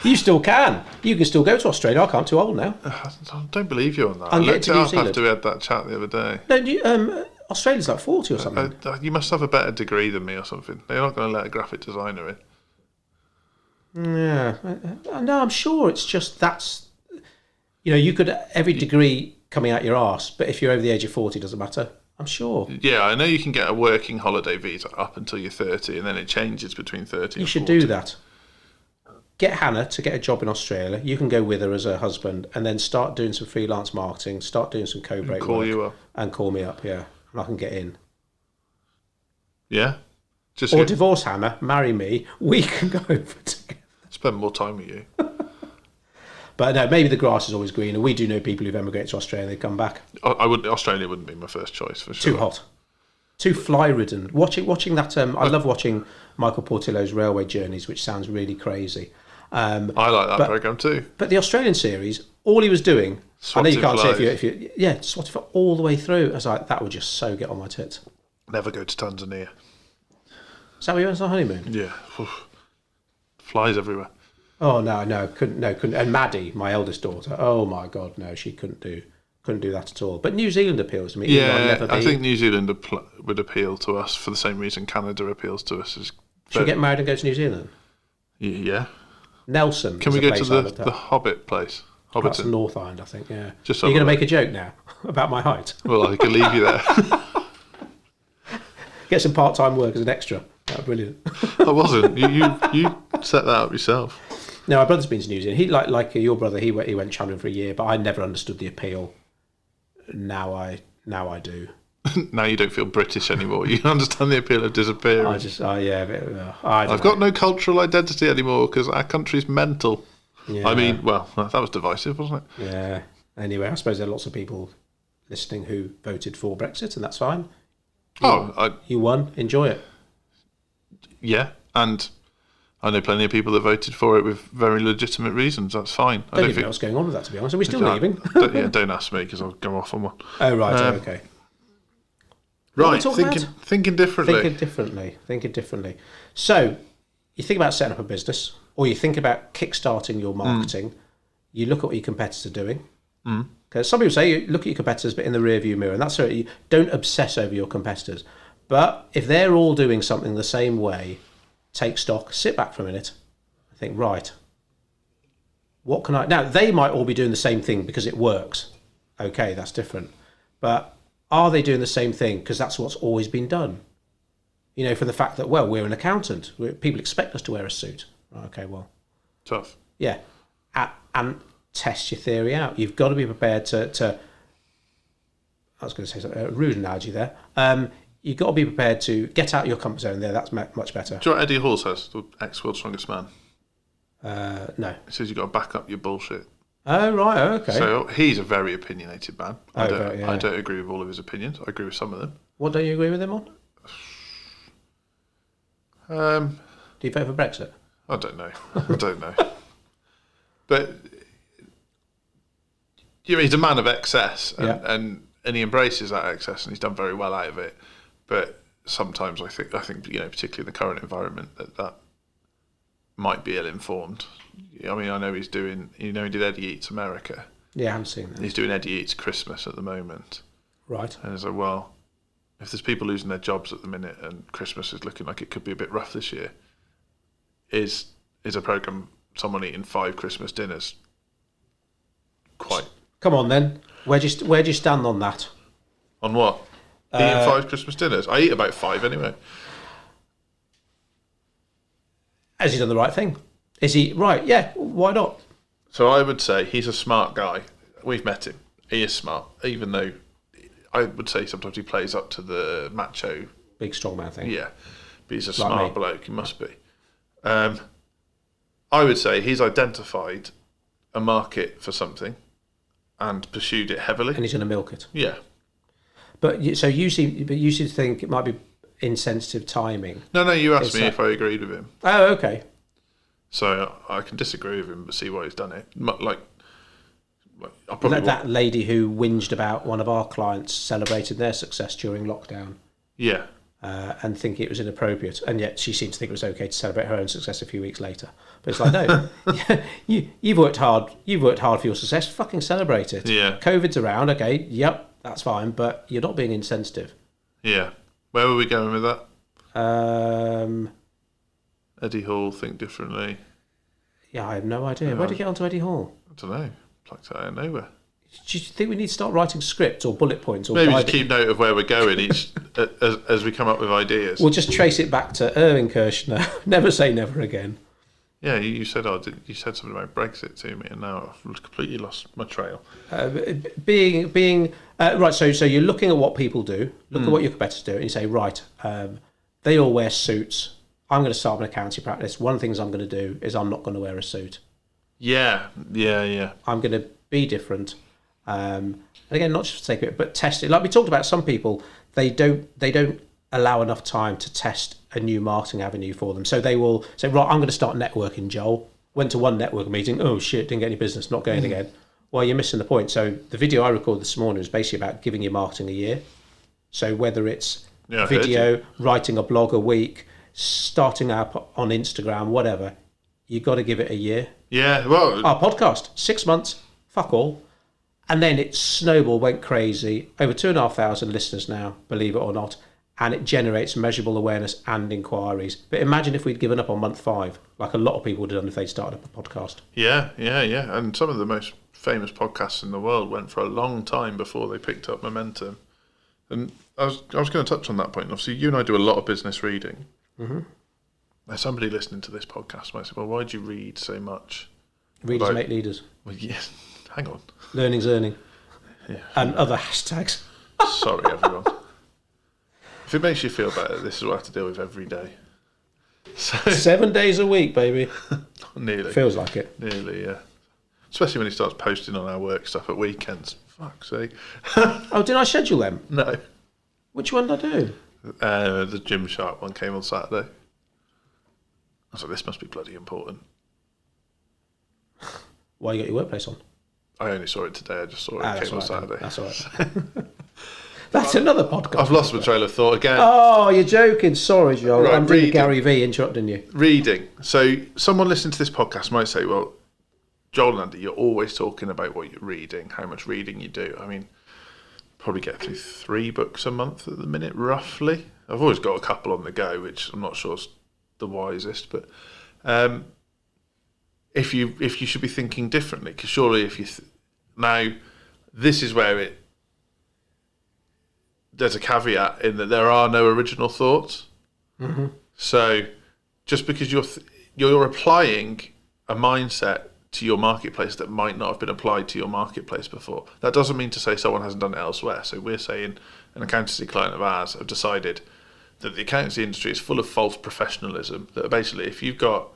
You still can. You can still go to Australia. I can't, too old now. I don't believe you on that. I'm I getting looked to it New up Zealand. after we had that chat the other day. No, Australia's like 40 or something. You must have a better degree than me or something. They're not going to let a graphic designer in. Yeah. No, I'm sure it's just that's... You know, you could... Every degree coming out your arse, but if you're over the age of 40, it doesn't matter. I'm sure. Yeah, I know you can get a working holiday visa up until you're 30, and then it changes between 30 and 40. You should do that. Get Hannah to get a job in Australia. You can go with her as her husband, and then start doing some freelance marketing, start doing some Codebreak Call work, you up. and call me up, yeah. And I can get in. Yeah? Just Or divorce Hannah, marry me, we can go over together. spend more time with you. But no, maybe the grass is always greener. We do know people who've emigrated to Australia and they come back. Australia wouldn't be my first choice, for sure. Too hot. Too fly-ridden. Watching that, I love watching Michael Portillo's Railway Journeys, which sounds really crazy. I like that programme too. But the Australian series, all he was doing, I know you can't Swatting say if you yeah, swatted for all the way through. I was like, that would just so get on my tits. Never go to Tanzania. Is that where you went on honeymoon? Yeah. Oof. Flies everywhere. Oh no, couldn't. And Maddie, my eldest daughter, oh my god, no, she couldn't couldn't do that at all. But New Zealand appeals to me. Yeah, I think New Zealand would appeal to us for the same reason Canada appeals to us. Should we get married and go to New Zealand? Yeah. Nelson. Can we go to the Hobbit place? Hobbiton. That's North Island, I think, yeah. Just Are you going to make a joke now about my height? Well, I could leave you there. Get some part-time work as an extra. That's brilliant. I wasn't. You set that up yourself. No, my brother's been to New Zealand. He like your brother. He went travelling for a year, but I never understood the appeal. Now I do. Now you don't feel British anymore. You understand the appeal of disappearing. I've got no cultural identity anymore because our country's mental. Yeah. I mean, well, that was divisive, wasn't it? Yeah. Anyway, I suppose there are lots of people listening who voted for Brexit, and that's fine. You won. Enjoy it. Yeah, and I know plenty of people that voted for it with very legitimate reasons. That's fine. I don't even know what's going on with that, to be honest. Are we still leaving? Don't ask me because I'll go off on one. Oh, right. Okay. Right, thinking differently. Thinking differently. So, you think about setting up a business, or you think about kickstarting your marketing. You look at what your competitors are doing. Because some people say you look at your competitors, but in the rear view mirror, and that's right. You don't obsess over your competitors. But if they're all doing something the same way, take stock, sit back for a minute, and think, right, what can I... Now, they might all be doing the same thing because it works. Okay, that's different. But are they doing the same thing because that's what's always been done? You know, from the fact that, well, we're an accountant. People expect us to wear a suit. Okay, well... Tough. Yeah. And test your theory out. You've got to be prepared to I was going to say something, a rude analogy there. You've got to be prepared to get out of your comfort zone there. That's much better. Do you know what Eddie Hall says, the ex-World's Strongest Man? No. He says you've got to back up your bullshit. Oh, right, okay. So he's a very opinionated man. I Yeah. don't agree with all of his opinions. I agree with some of them. What don't you agree with him on? Do you vote for Brexit? I don't know. But he's a man of excess, and he embraces that excess, and he's done very well out of it. But sometimes I think particularly in the current environment, that might be ill-informed. I mean, I know he did Eddie Eats America. Yeah, I haven't seen that. He's doing Eddie Eats Christmas at the moment. Right. And it's like, well, if there's people losing their jobs at the minute and Christmas is looking like it could be a bit rough this year, is a programme someone eating 5 Christmas dinners quite... Come on then. Where do you stand on that? On what? Eating 5 Christmas dinners? I eat about 5 anyway. Has he done the right thing? Is he... Right, yeah, why not? So I would say he's a smart guy. We've met him. He is smart, even though I would say sometimes he plays up to the macho... Big strongman thing. Yeah, but he's a smart bloke. He must be. I would say he's identified a market for something and pursued it heavily. And he's going to milk it. Yeah. But you seem to think it might be insensitive timing. No, you asked me if I agreed with him. Oh, okay. So I can disagree with him, but see why he's done it. That lady who whinged about one of our clients celebrating their success during lockdown. Yeah. And think it was inappropriate, and yet she seemed to think it was okay to celebrate her own success a few weeks later. But it's like, no, you've worked hard. You've worked hard for your success. Fucking celebrate it. Yeah. COVID's around. Okay. Yep. That's fine. But you're not being insensitive. Yeah. Where were we going with that? Eddie Hall, think differently. Yeah, I have no idea. Where did you get onto Eddie Hall? I don't know. Plucked out of nowhere. Do you think we need to start writing scripts or bullet points? Or maybe just keep note of where we're going each as we come up with ideas. We'll just trace it back to Erwin Kirshner. Never say never again. Yeah, you said you said something about Brexit to me, and now I've completely lost my trail. Right. So you're looking at what people do. Look at what your competitors do, and you say, right, they all wear suits. I'm going to start an accounting practice. One of the things I'm going to do is I'm not going to wear a suit. Yeah. I'm going to be different. And again, not just for the sake of it, but test it. Like we talked about, some people they don't allow enough time to test a new marketing avenue for them. So they will say, right, I'm going to start networking. Joel went to one network meeting. Oh shit, didn't get any business. Not going again. Well, you're missing the point. So the video I recorded this morning was basically about giving your marketing a year. So whether it's video, writing a blog a week, starting up on Instagram, whatever, you got to give it a year. Yeah, well, our podcast 6 months. Fuck all. And then it snowballed, went crazy. Over 2,500 listeners now, believe it or not. And it generates measurable awareness and inquiries. But imagine if we'd given up on month 5, like a lot of people did if they started up a podcast. Yeah. And some of the most famous podcasts in the world went for a long time before they picked up momentum. And I was going to touch on that point. Obviously, you and I do a lot of business reading. Mm-hmm. Now, somebody listening to this podcast might say, well, why do you read so much? Readers make leaders. Well, yes. Hang on. Learning's earning. Yeah. And other hashtags. Sorry, everyone. If it makes you feel better, this is what I have to deal with every day. So, 7 days a week, baby. Nearly. Feels like it. Nearly, yeah. Especially when he starts posting on our work stuff at weekends. Fuck's sake. Oh, did I schedule them? No. Which one did I do? The Gymshark one came on Saturday. I was like, this must be bloody important. Why you got your workplace on? I only saw it today. I just saw it came on Saturday. That's all right. That's another podcast. I've lost my trail of thought again. Oh, you're joking. Sorry, Joel. Right, I'm doing Gary V interrupting you. Reading. So someone listening to this podcast might say, well, Joel and Andy, you're always talking about what you're reading, how much reading you do. I mean, probably get through 3 books a month at the minute, roughly. I've always got a couple on the go, which I'm not sure is the wisest, but if you should be thinking differently, because surely if you now this is where there's a caveat in that there are no original thoughts. Mm-hmm. So just because you're applying a mindset to your marketplace that might not have been applied to your marketplace before, that doesn't mean to say someone hasn't done it elsewhere. So we're saying an accountancy client of ours have decided that the accountancy industry is full of false professionalism, that basically if you've got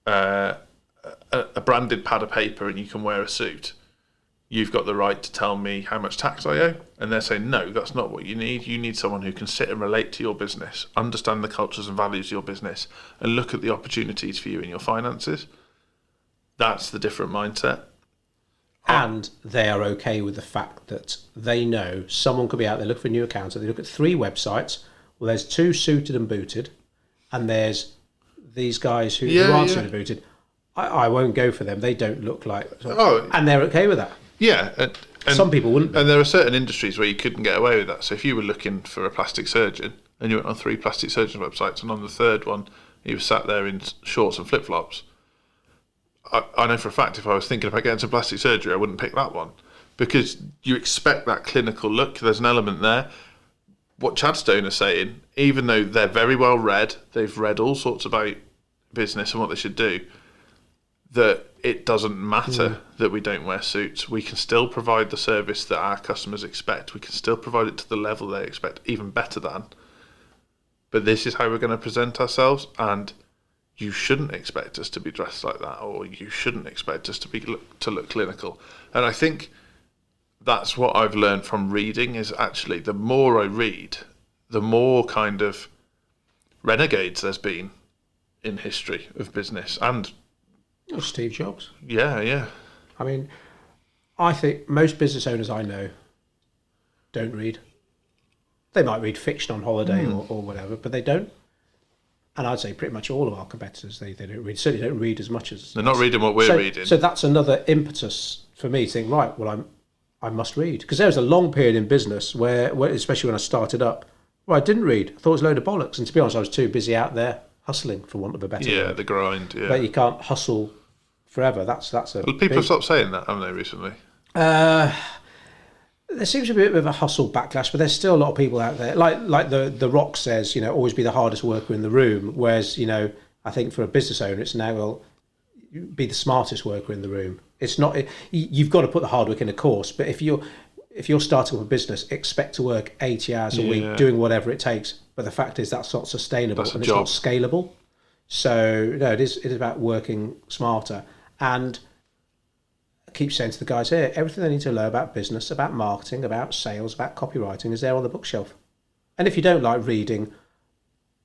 a branded pad of paper and you can wear a suit, you've got the right to tell me how much tax I owe. And they're saying, no, that's not what you need. You need someone who can sit and relate to your business, understand the cultures and values of your business, and look at the opportunities for you in your finances. That's the different mindset. And they are okay with the fact that they know someone could be out there looking for a new accountant. They look at 3 websites. Well, there's 2 suited and booted, and there's these guys who aren't suited and booted. I won't go for them. They don't look like... and they're okay with that. Yeah. And some people wouldn't. And there are certain industries where you couldn't get away with that. So if you were looking for a plastic surgeon and you went on 3 plastic surgeon websites, and on the 3rd one you were sat there in shorts and flip-flops, I know for a fact if I was thinking about getting some plastic surgery, I wouldn't pick that one, because you expect that clinical look. There's an element there. What Chadstone are saying, even though they're very well read, they've read all sorts about business and what they should do, that it doesn't matter that we don't wear suits. We can still provide the service that our customers expect. We can still provide it to the level they expect, even better than. But this is how we're going to present ourselves, and you shouldn't expect us to be dressed like that, or you shouldn't expect us to look clinical. And I think that's what I've learned from reading, is actually the more I read, the more kind of renegades there's been in history of business. And Steve Jobs. Yeah. I mean, I think most business owners I know don't read. They might read fiction on holiday or whatever, but they don't. And I'd say pretty much all of our competitors, they don't read. Certainly don't read as much as... They're not reading what we're reading. So that's another impetus for me to think, right, well, I must read. Because there was a long period in business where, especially when I started up, where I didn't read. I thought it was a load of bollocks. And to be honest, I was too busy out there hustling, for want of a better word. The grind, yeah. But you can't hustle forever. That's a... Well, people have stopped saying that, haven't they, recently? There seems to be a bit of a hustle backlash, but there's still a lot of people out there. Like the Rock says, always be the hardest worker in the room. Whereas, I think for a business owner, it's now, well, be the smartest worker in the room. It's not... You've got to put the hard work in, of course, but if you're starting up a business, expect to work 80 hours a week doing whatever it takes. But the fact is that's not sustainable and it's not scalable. So, no, it is about working smarter. And I keep saying to the guys here, everything they need to learn about business, about marketing, about sales, about copywriting is there on the bookshelf. And if you don't like reading,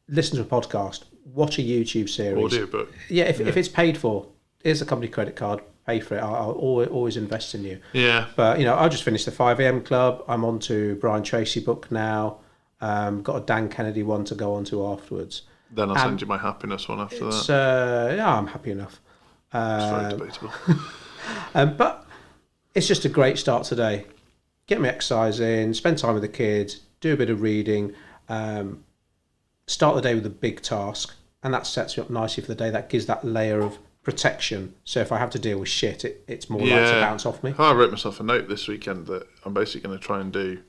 listen to a podcast, watch a YouTube series. Audiobook. Yeah, if it's paid for, here's a company credit card, pay for it. I'll always invest in you. Yeah. But, I just finished the 5am Club. I'm on to Brian Tracy book now. Got a Dan Kennedy one to go on to afterwards. Then I'll send you my happiness one after that. Yeah, I'm happy enough. It's very debatable. But it's just a great start today. Get my exercise in, spend time with the kids, do a bit of reading, start the day with a big task, and that sets you up nicely for the day. That gives that layer of protection. So if I have to deal with shit, it's more likely to bounce off me. I wrote myself a note this weekend that I'm basically going to try and do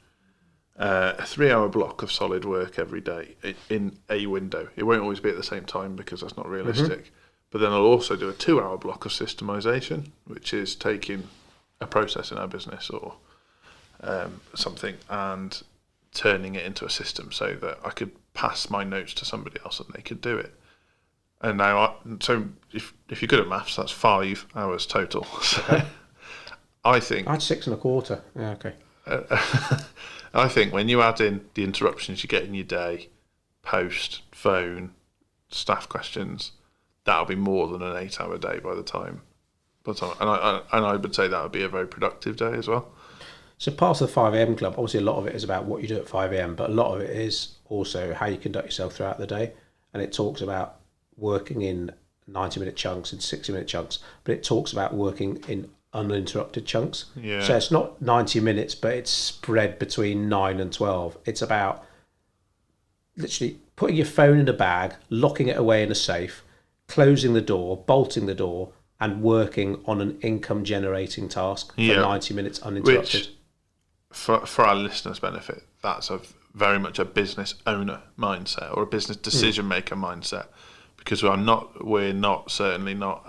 a 3-hour block of solid work every day in a window. It won't always be at the same time because that's not realistic. But then I'll also do a 2-hour block of systemization, which is taking a process in our business or something and turning it into a system so that I could pass my notes to somebody else and they could do it. And now, so if you're good at maths, that's 5 hours total. So okay. I think... I had 6.25. Yeah, okay. I think when you add in the interruptions you get in your day, post, phone, staff questions, that'll be more than an 8-hour day by the time. And I would say that would be a very productive day as well. So part of the 5am club, obviously a lot of it is about what you do at 5am, but a lot of it is also how you conduct yourself throughout the day. And it talks about working in 90-minute chunks and 60-minute chunks, but it talks about working in uninterrupted chunks. Yeah. So it's not 90 minutes, but it's spread between 9 and 12. It's about literally putting your phone in a bag, locking it away in a safe, closing the door, bolting the door, and working on an income-generating task for 90 minutes uninterrupted. Which, for our listeners' benefit, that's very much a business owner mindset or a business decision maker mindset, because we're certainly not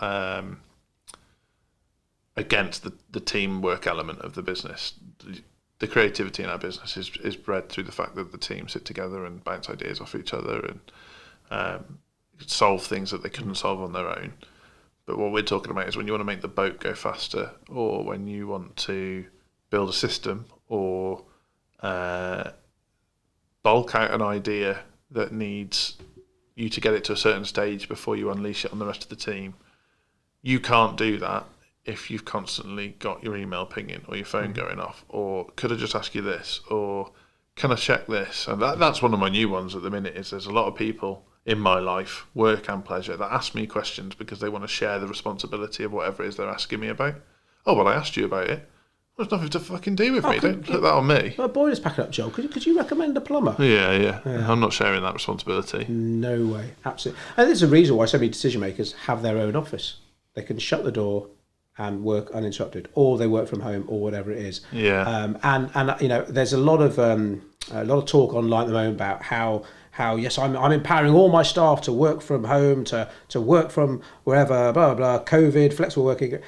against the teamwork element of the business. The creativity in our business is bred through the fact that the team sit together and bounce ideas off each other and solve things that they couldn't solve on their own. But what we're talking about is when you want to make the boat go faster, or when you want to build a system, or bulk out an idea that needs you to get it to a certain stage before you unleash it on the rest of the team. You can't do that if you've constantly got your email pinging or your phone going off, or could I just ask you this, or can I check this? And that's one of my new ones at the minute. Is there's a lot of people in my life, work and pleasure, that ask me questions because they want to share the responsibility of whatever it is they're asking me about. Oh, well, I asked you about it. Well, there's nothing to fucking do with me. Don't put that on me. My boiler's packing up, Joe. Could you recommend a plumber? Yeah. I'm not sharing that responsibility. No way. Absolutely. And there's a reason why so many decision makers have their own office. They can shut the door and work uninterrupted, or they work from home, or whatever it is. Yeah. And you know, there's a lot of talk online at the moment about how yes, I'm empowering all my staff to work from home, to work from wherever, blah blah blah, COVID, flexible working.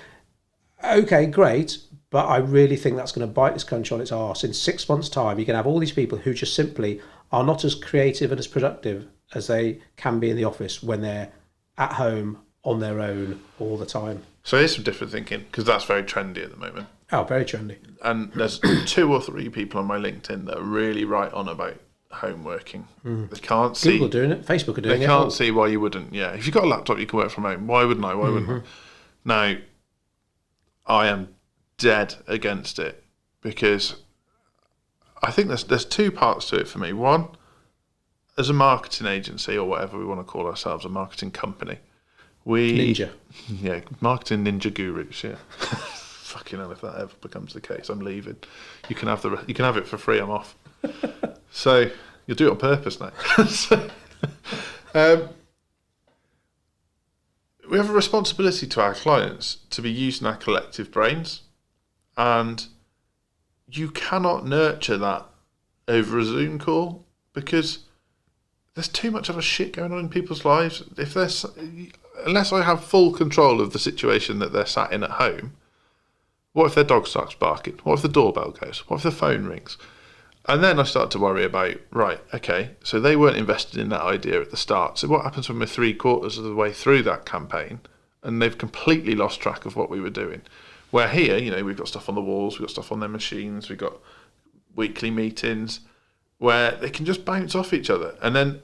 Okay, great, but I really think that's going to bite this country on its arse. In 6 months' time, you can have all these people who just simply are not as creative and as productive as they can be in the office when they're at home on their own all the time. So here's some different thinking, because that's very trendy at the moment. Oh, very trendy. And there's 2 or 3 people on my LinkedIn that are really right on about home working. They can't see... Google doing it, Facebook are doing it. They can't see why you wouldn't. Yeah, if you've got a laptop, you can work from home. Why wouldn't I? Why wouldn't I? Now, I am dead against it, because I think there's 2 parts to it for me. One, as a marketing agency, or whatever we want to call ourselves, a marketing company, Ninja. Yeah, marketing ninja gurus, yeah. Fucking hell, if that ever becomes the case, I'm leaving. You can have it for free, I'm off. So, you'll do it on purpose now. We have a responsibility to our clients to be using our collective brains, and you cannot nurture that over a Zoom call, because there's too much other shit going on in people's lives. Unless I have full control of the situation that they're sat in at home, what if their dog starts barking? What if the doorbell goes? What if the phone rings? And then I start to worry about, right, okay, so they weren't invested in that idea at the start. So what happens when we're 3/4 of the way through that campaign and they've completely lost track of what we were doing? Where here, you know, we've got stuff on the walls, we've got stuff on their machines, we've got weekly meetings where they can just bounce off each other. And then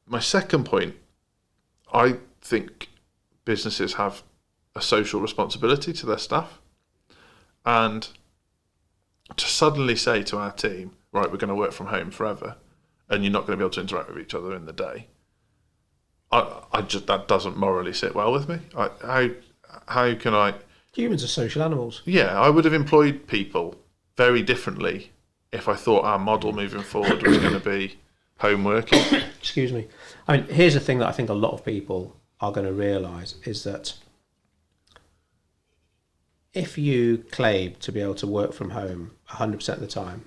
my second point, I think businesses have a social responsibility to their staff. And to suddenly say to our team, right, we're going to work from home forever, and you're not going to be able to interact with each other in the day, I just, that doesn't morally sit well with me. How can I? Humans are social animals. Yeah, I would have employed people very differently if I thought our model moving forward was going to be home working. Excuse me. I mean, here's the thing that I think a lot of people are going to realise is that if you claim to be able to work from home 100% of the time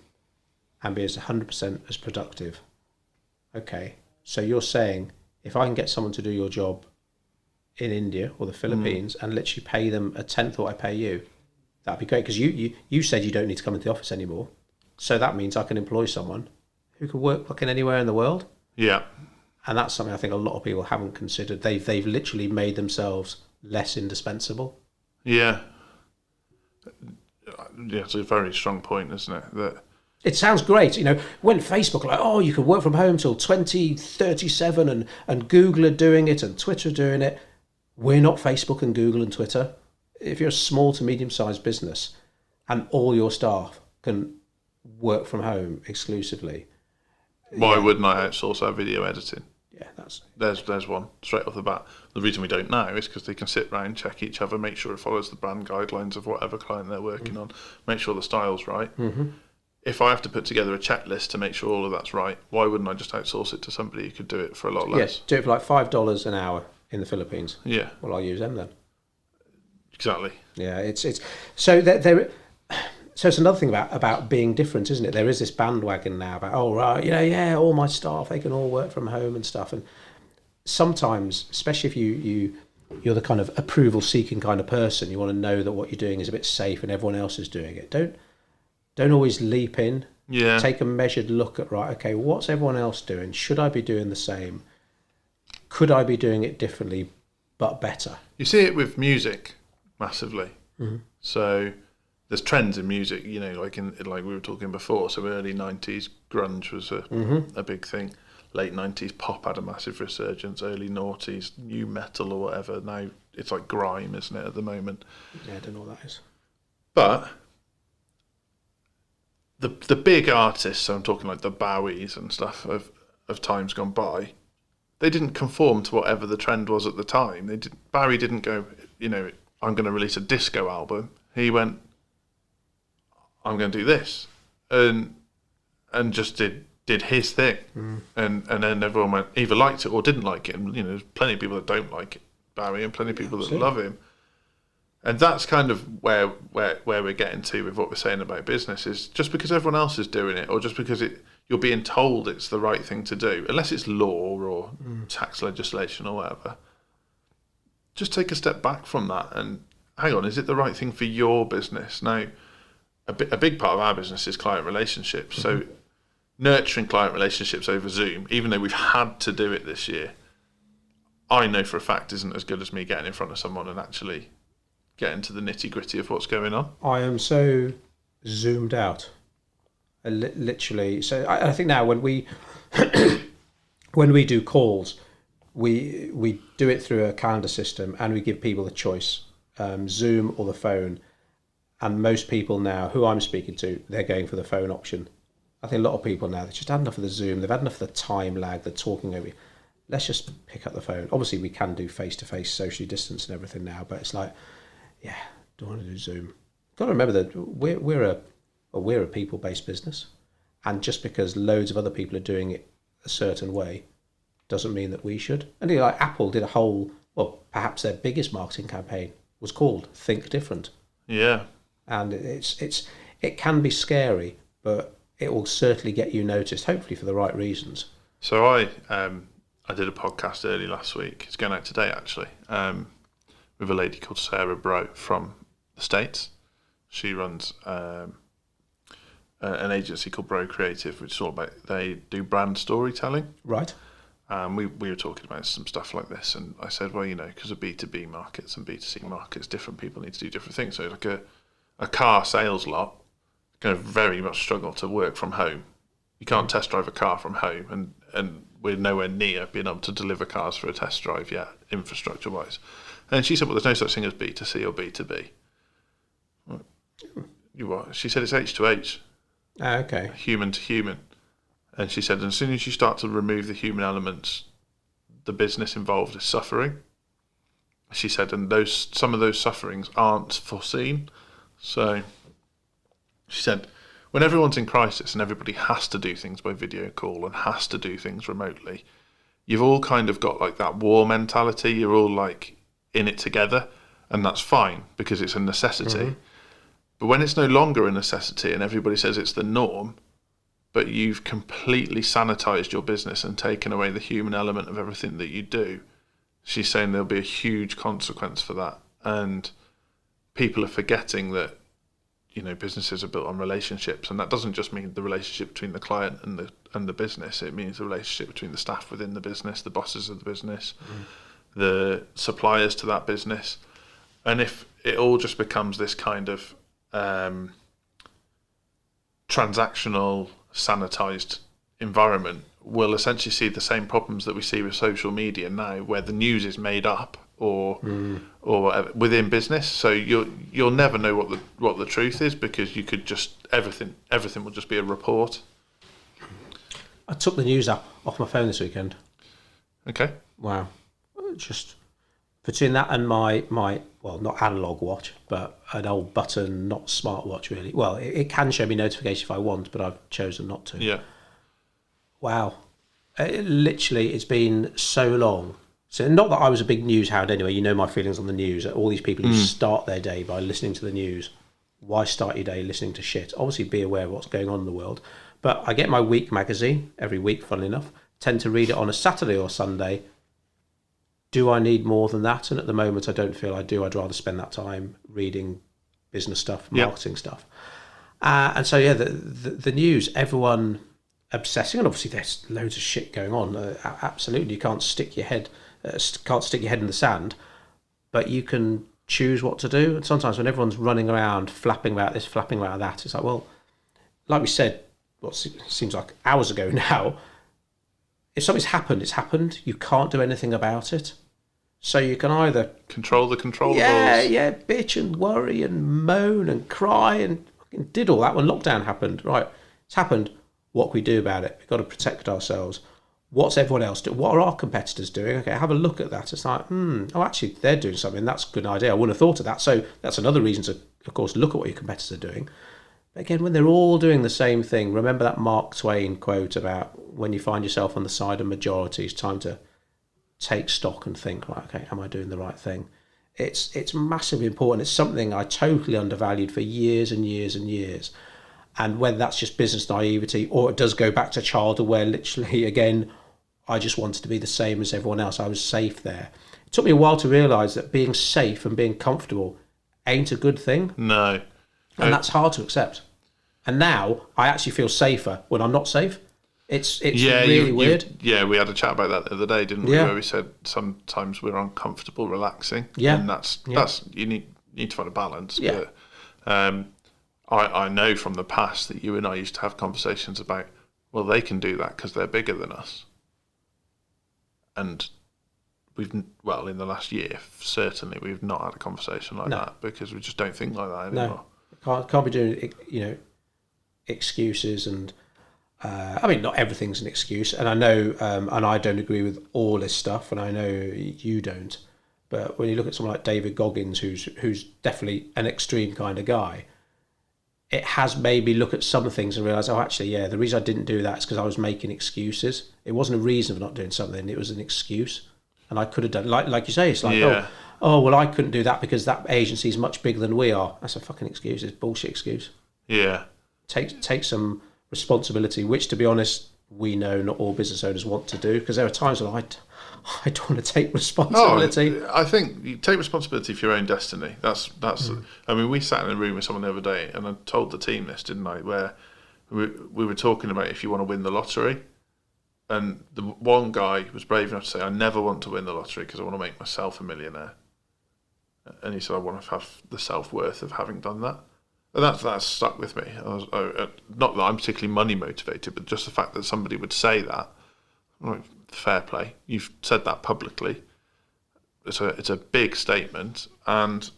and be as 100% as productive, okay, so you're saying if I can get someone to do your job in India or the Philippines and literally pay them a tenth of what I pay you, that'd be great, because you said you don't need to come into the office anymore. So that means I can employ someone who can work fucking anywhere in the world. Yeah. And that's something I think a lot of people haven't considered. They've literally made themselves less indispensable. Yeah. Yeah, it's a very strong point, isn't it? That it sounds great. You know, when Facebook are like, oh, you can work from home till 2037 and Google are doing it and Twitter are doing it. We're not Facebook and Google and Twitter. If you're a small to medium-sized business and all your staff can work from home exclusively. Why wouldn't I outsource our video editing? Yeah, that's... There's one, straight off the bat. The reason we don't now is because they can sit round, check each other, make sure it follows the brand guidelines of whatever client they're working on, make sure the style's right. Mm-hmm. If I have to put together a checklist to make sure all of that's right, why wouldn't I just outsource it to somebody who could do it for a lot less? Yes, do it for like $5 an hour in the Philippines. Yeah. Well, I'll use them then. Exactly. Yeah, it's so there. So it's another thing about being different, isn't it? There is this bandwagon now about, oh, right, yeah, all my staff, they can all work from home and stuff. And sometimes, especially if you're the kind of approval-seeking kind of person, you want to know that what you're doing is a bit safe and everyone else is doing it. Don't always leap in. Yeah. Take a measured look at, right, okay, what's everyone else doing? Should I be doing the same? Could I be doing it differently, but better? You see it with music massively. Mm-hmm. So there's trends in music, you know, like we were talking before. So early 90s, grunge was a big thing. Late 90s, pop had a massive resurgence. Early noughties, new metal or whatever. Now it's like grime, isn't it, at the moment? Yeah, I don't know what that is. But the big artists, so I'm talking like the Bowies and stuff of times gone by, they didn't conform to whatever the trend was at the time. Bowie didn't go, you know, I'm going to release a disco album. He went, I'm going to do this, and just did his thing, and then everyone went, either liked it or didn't like it, and you know, there's plenty of people that don't like Bowie and plenty of people that love him, and that's kind of where we're getting to with what we're saying about business. Is just because everyone else is doing it, or just because you're being told it's the right thing to do, unless it's law or tax legislation or whatever. Just take a step back from that and hang on, is it the right thing for your business? Now, a big part of our business is client relationships. So nurturing client relationships over Zoom, even though we've had to do it this year, I know for a fact isn't as good as me getting in front of someone and actually getting to the nitty-gritty of what's going on. I am so zoomed out. Literally. So I think now when we when we do calls, we do it through a calendar system and we give people a choice, Zoom or the phone. And most people now, who I'm speaking to, they're going for the phone option. I think a lot of people now, they've just had enough of the Zoom. They've had enough of the time lag, the talking over. Let's just pick up the phone. Obviously, we can do face-to-face, socially distance and everything now, but it's like, yeah, don't want to do Zoom. Got to remember that we're a people-based business. And just because loads of other people are doing it a certain way doesn't mean that we should. And like Apple did a whole, well, perhaps their biggest marketing campaign was called Think Different. Yeah. And it can be scary, but it will certainly get you noticed, hopefully for the right reasons. So I did a podcast early last week. It's going out today, actually, with a lady called Sarah Bro from the States. She runs an agency called Bro Creative, which is all about, they do brand storytelling. Right. We were talking about some stuff like this, and I said, well, you know, because of B2B markets and B2C markets, different people need to do different things. So like a car sales lot going to very much struggle to work from home. You can't test drive a car from home, and we're nowhere near being able to deliver cars for a test drive yet, infrastructure-wise. And she said, well, there's no such thing as B2C or B2B. You what? She said it's H to H. Okay. Human to human. And she said, as soon as you start to remove the human elements, the business involved is suffering. she said, and some of those sufferings aren't foreseen. So she said, when everyone's in crisis and everybody has to do things by video call and has to do things remotely, you've all kind of got like that war mentality. You're all like in it together, and that's fine because it's a necessity. Mm-hmm. But when it's no longer a necessity and everybody says it's the norm, but you've completely sanitized your business and taken away the human element of everything that you do, she's saying there'll be a huge consequence for that. And people are forgetting that, businesses are built on relationships, and that doesn't just mean the relationship between the client and the business. It means the relationship between the staff within the business, the bosses of the business, the suppliers to that business. And if it all just becomes this kind of transactional, sanitized environment, we'll essentially see the same problems that we see with social media now, where the news is made up or within business. So you'll never know what the truth is, because you could just everything will just be a report. I took the news app off my phone this weekend. Okay. Wow. Just between that and my well, not analog watch, but an old button, not smartwatch really. Well, it can show me notification if I want, but I've chosen not to. Yeah. Wow. It's been so long. So not that I was a big news hound anyway. You know my feelings on the news. All these people who start their day by listening to the news. Why start your day listening to shit? Obviously be aware of what's going on in the world. But I get my week magazine every week, funnily enough. Tend to read it on a Saturday or Sunday. Do I need more than that? And at the moment I don't feel I do. I'd rather spend that time reading business stuff, marketing stuff. And so the news, everyone obsessing, and obviously there's loads of shit going on. Absolutely, you can't stick your head in the sand, but you can choose what to do. And sometimes when everyone's running around flapping about this, flapping about that, it's like, well, like we said, what seems like hours ago now, if something's happened, it's happened. You can't do anything about it. So you can either control the controllables. Yeah, bitch and worry and moan and cry and did all that when lockdown happened. Right, it's happened. What can we do about it? We've got to protect ourselves. What's everyone else doing? What are our competitors doing? Okay, have a look at that. It's like, actually, they're doing something. That's a good idea. I wouldn't have thought of that. So that's another reason to, of course, look at what your competitors are doing. But again, when they're all doing the same thing, remember that Mark Twain quote about when you find yourself on the side of majority, it's time to take stock and think, right, okay, am I doing the right thing? It's massively important. It's something I totally undervalued for years and years and years. And whether that's just business naivety or it does go back to childhood where literally, again, I just wanted to be the same as everyone else. I was safe there. It took me a while to realise that being safe and being comfortable ain't a good thing. No. And that's hard to accept. And now I actually feel safer when I'm not safe. It's really weird. We had a chat about that the other day, didn't we? Where we said sometimes we're uncomfortable relaxing. Yeah. And that's you need to find a balance. Yeah. But I know from the past that you and I used to have conversations about, well, they can do that because they're bigger than us. And in the last year, certainly we've not had a conversation like that because we just don't think like that anymore. No, can't be doing, excuses and, not everything's an excuse. And I know, and I don't agree with all this stuff, and I know you don't. But when you look at someone like David Goggins, who's definitely an extreme kind of guy, it has made me look at some things and realise, the reason I didn't do that is because I was making excuses. It wasn't a reason for not doing something, it was an excuse. And I could have done, like you say, it's like, I couldn't do that because that agency is much bigger than we are. That's a fucking excuse. It's a bullshit excuse. Yeah. Take some responsibility, which, to be honest, we know not all business owners want to do, because there are times when I don't want to take responsibility. I think you take responsibility for your own destiny. That's. I mean, we sat in a room with someone the other day, and I told the team this, didn't I? Where we were talking about if you want to win the lottery, and the one guy was brave enough to say, "I never want to win the lottery because I want to make myself a millionaire." And he said, "I want to have the self-worth of having done that." And that's stuck with me. Not that I'm particularly money motivated, but just the fact that somebody would say that. Like, fair play. You've said that publicly. It's a big statement, and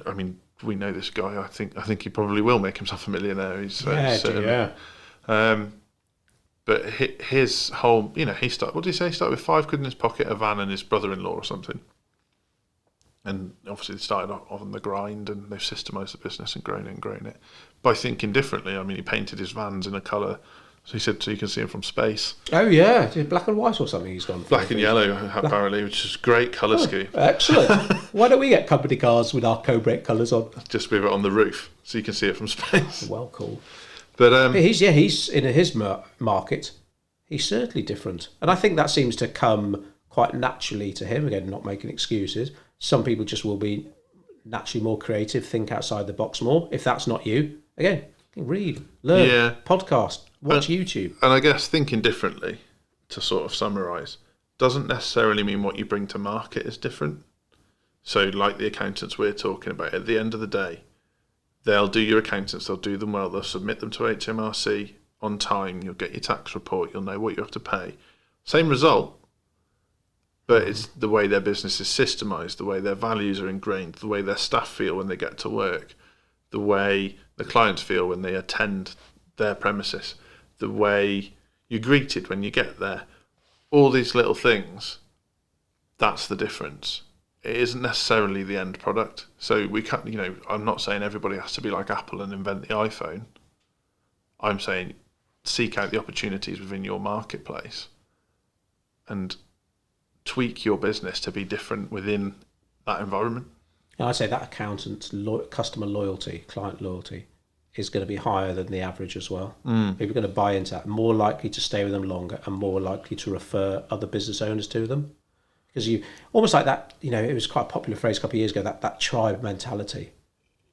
I mean, we know this guy. I think he probably will make himself a millionaire. He's but his whole, he started. What did he say? He started with £5 in his pocket, a van, and his brother-in-law or something. And obviously they started off on the grind, and they've systemised the business and grown it by thinking differently. I mean, he painted his vans in a colour, so he said, so you can see them from space. Oh yeah, is it black and white or something he's gone for? Black and yellow, apparently, which is great colour scheme. Excellent. Why don't we get company cars with our Codebreak colours on? Just with it on the roof, so you can see it from space. Well, cool. But he's in his market. He's certainly different, and I think that seems to come quite naturally to him. Again, not making excuses. Some people just will be naturally more creative, think outside the box more. If that's not you, again, read, learn, podcast, watch YouTube. And I guess thinking differently, to sort of summarise, doesn't necessarily mean what you bring to market is different. So like the accountants we're talking about, at the end of the day, they'll do your accountants, they'll do them well, they'll submit them to HMRC on time, you'll get your tax report, you'll know what you have to pay. Same result, but it's the way their business is systemised, the way their values are ingrained, the way their staff feel when they get to work, the way the clients feel when they attend their premises, the way you're greeted when you get there. All these little things, that's the difference. It isn't necessarily the end product. So we can't, I'm not saying everybody has to be like Apple and invent the iPhone. I'm saying seek out the opportunities within your marketplace and tweak your business to be different within that environment. I'd say that accountant's customer loyalty, client loyalty, is going to be higher than the average as well. People are going to buy into that, more likely to stay with them longer and more likely to refer other business owners to them. Because you almost like that, it was quite a popular phrase a couple of years ago, that tribe mentality.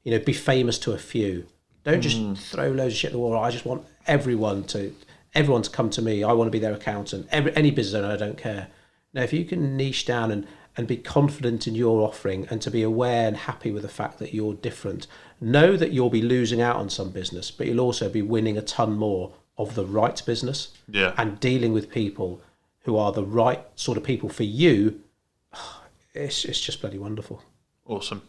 Be famous to a few. Don't just throw loads of shit at the wall. I just want everyone to come to me. I want to be their accountant. Any business owner, I don't care. Now, if you can niche down and be confident in your offering and to be aware and happy with the fact that you're different, know that you'll be losing out on some business, but you'll also be winning a ton more of the right business. Yeah. And dealing with people who are the right sort of people for you. It's just bloody wonderful. Awesome.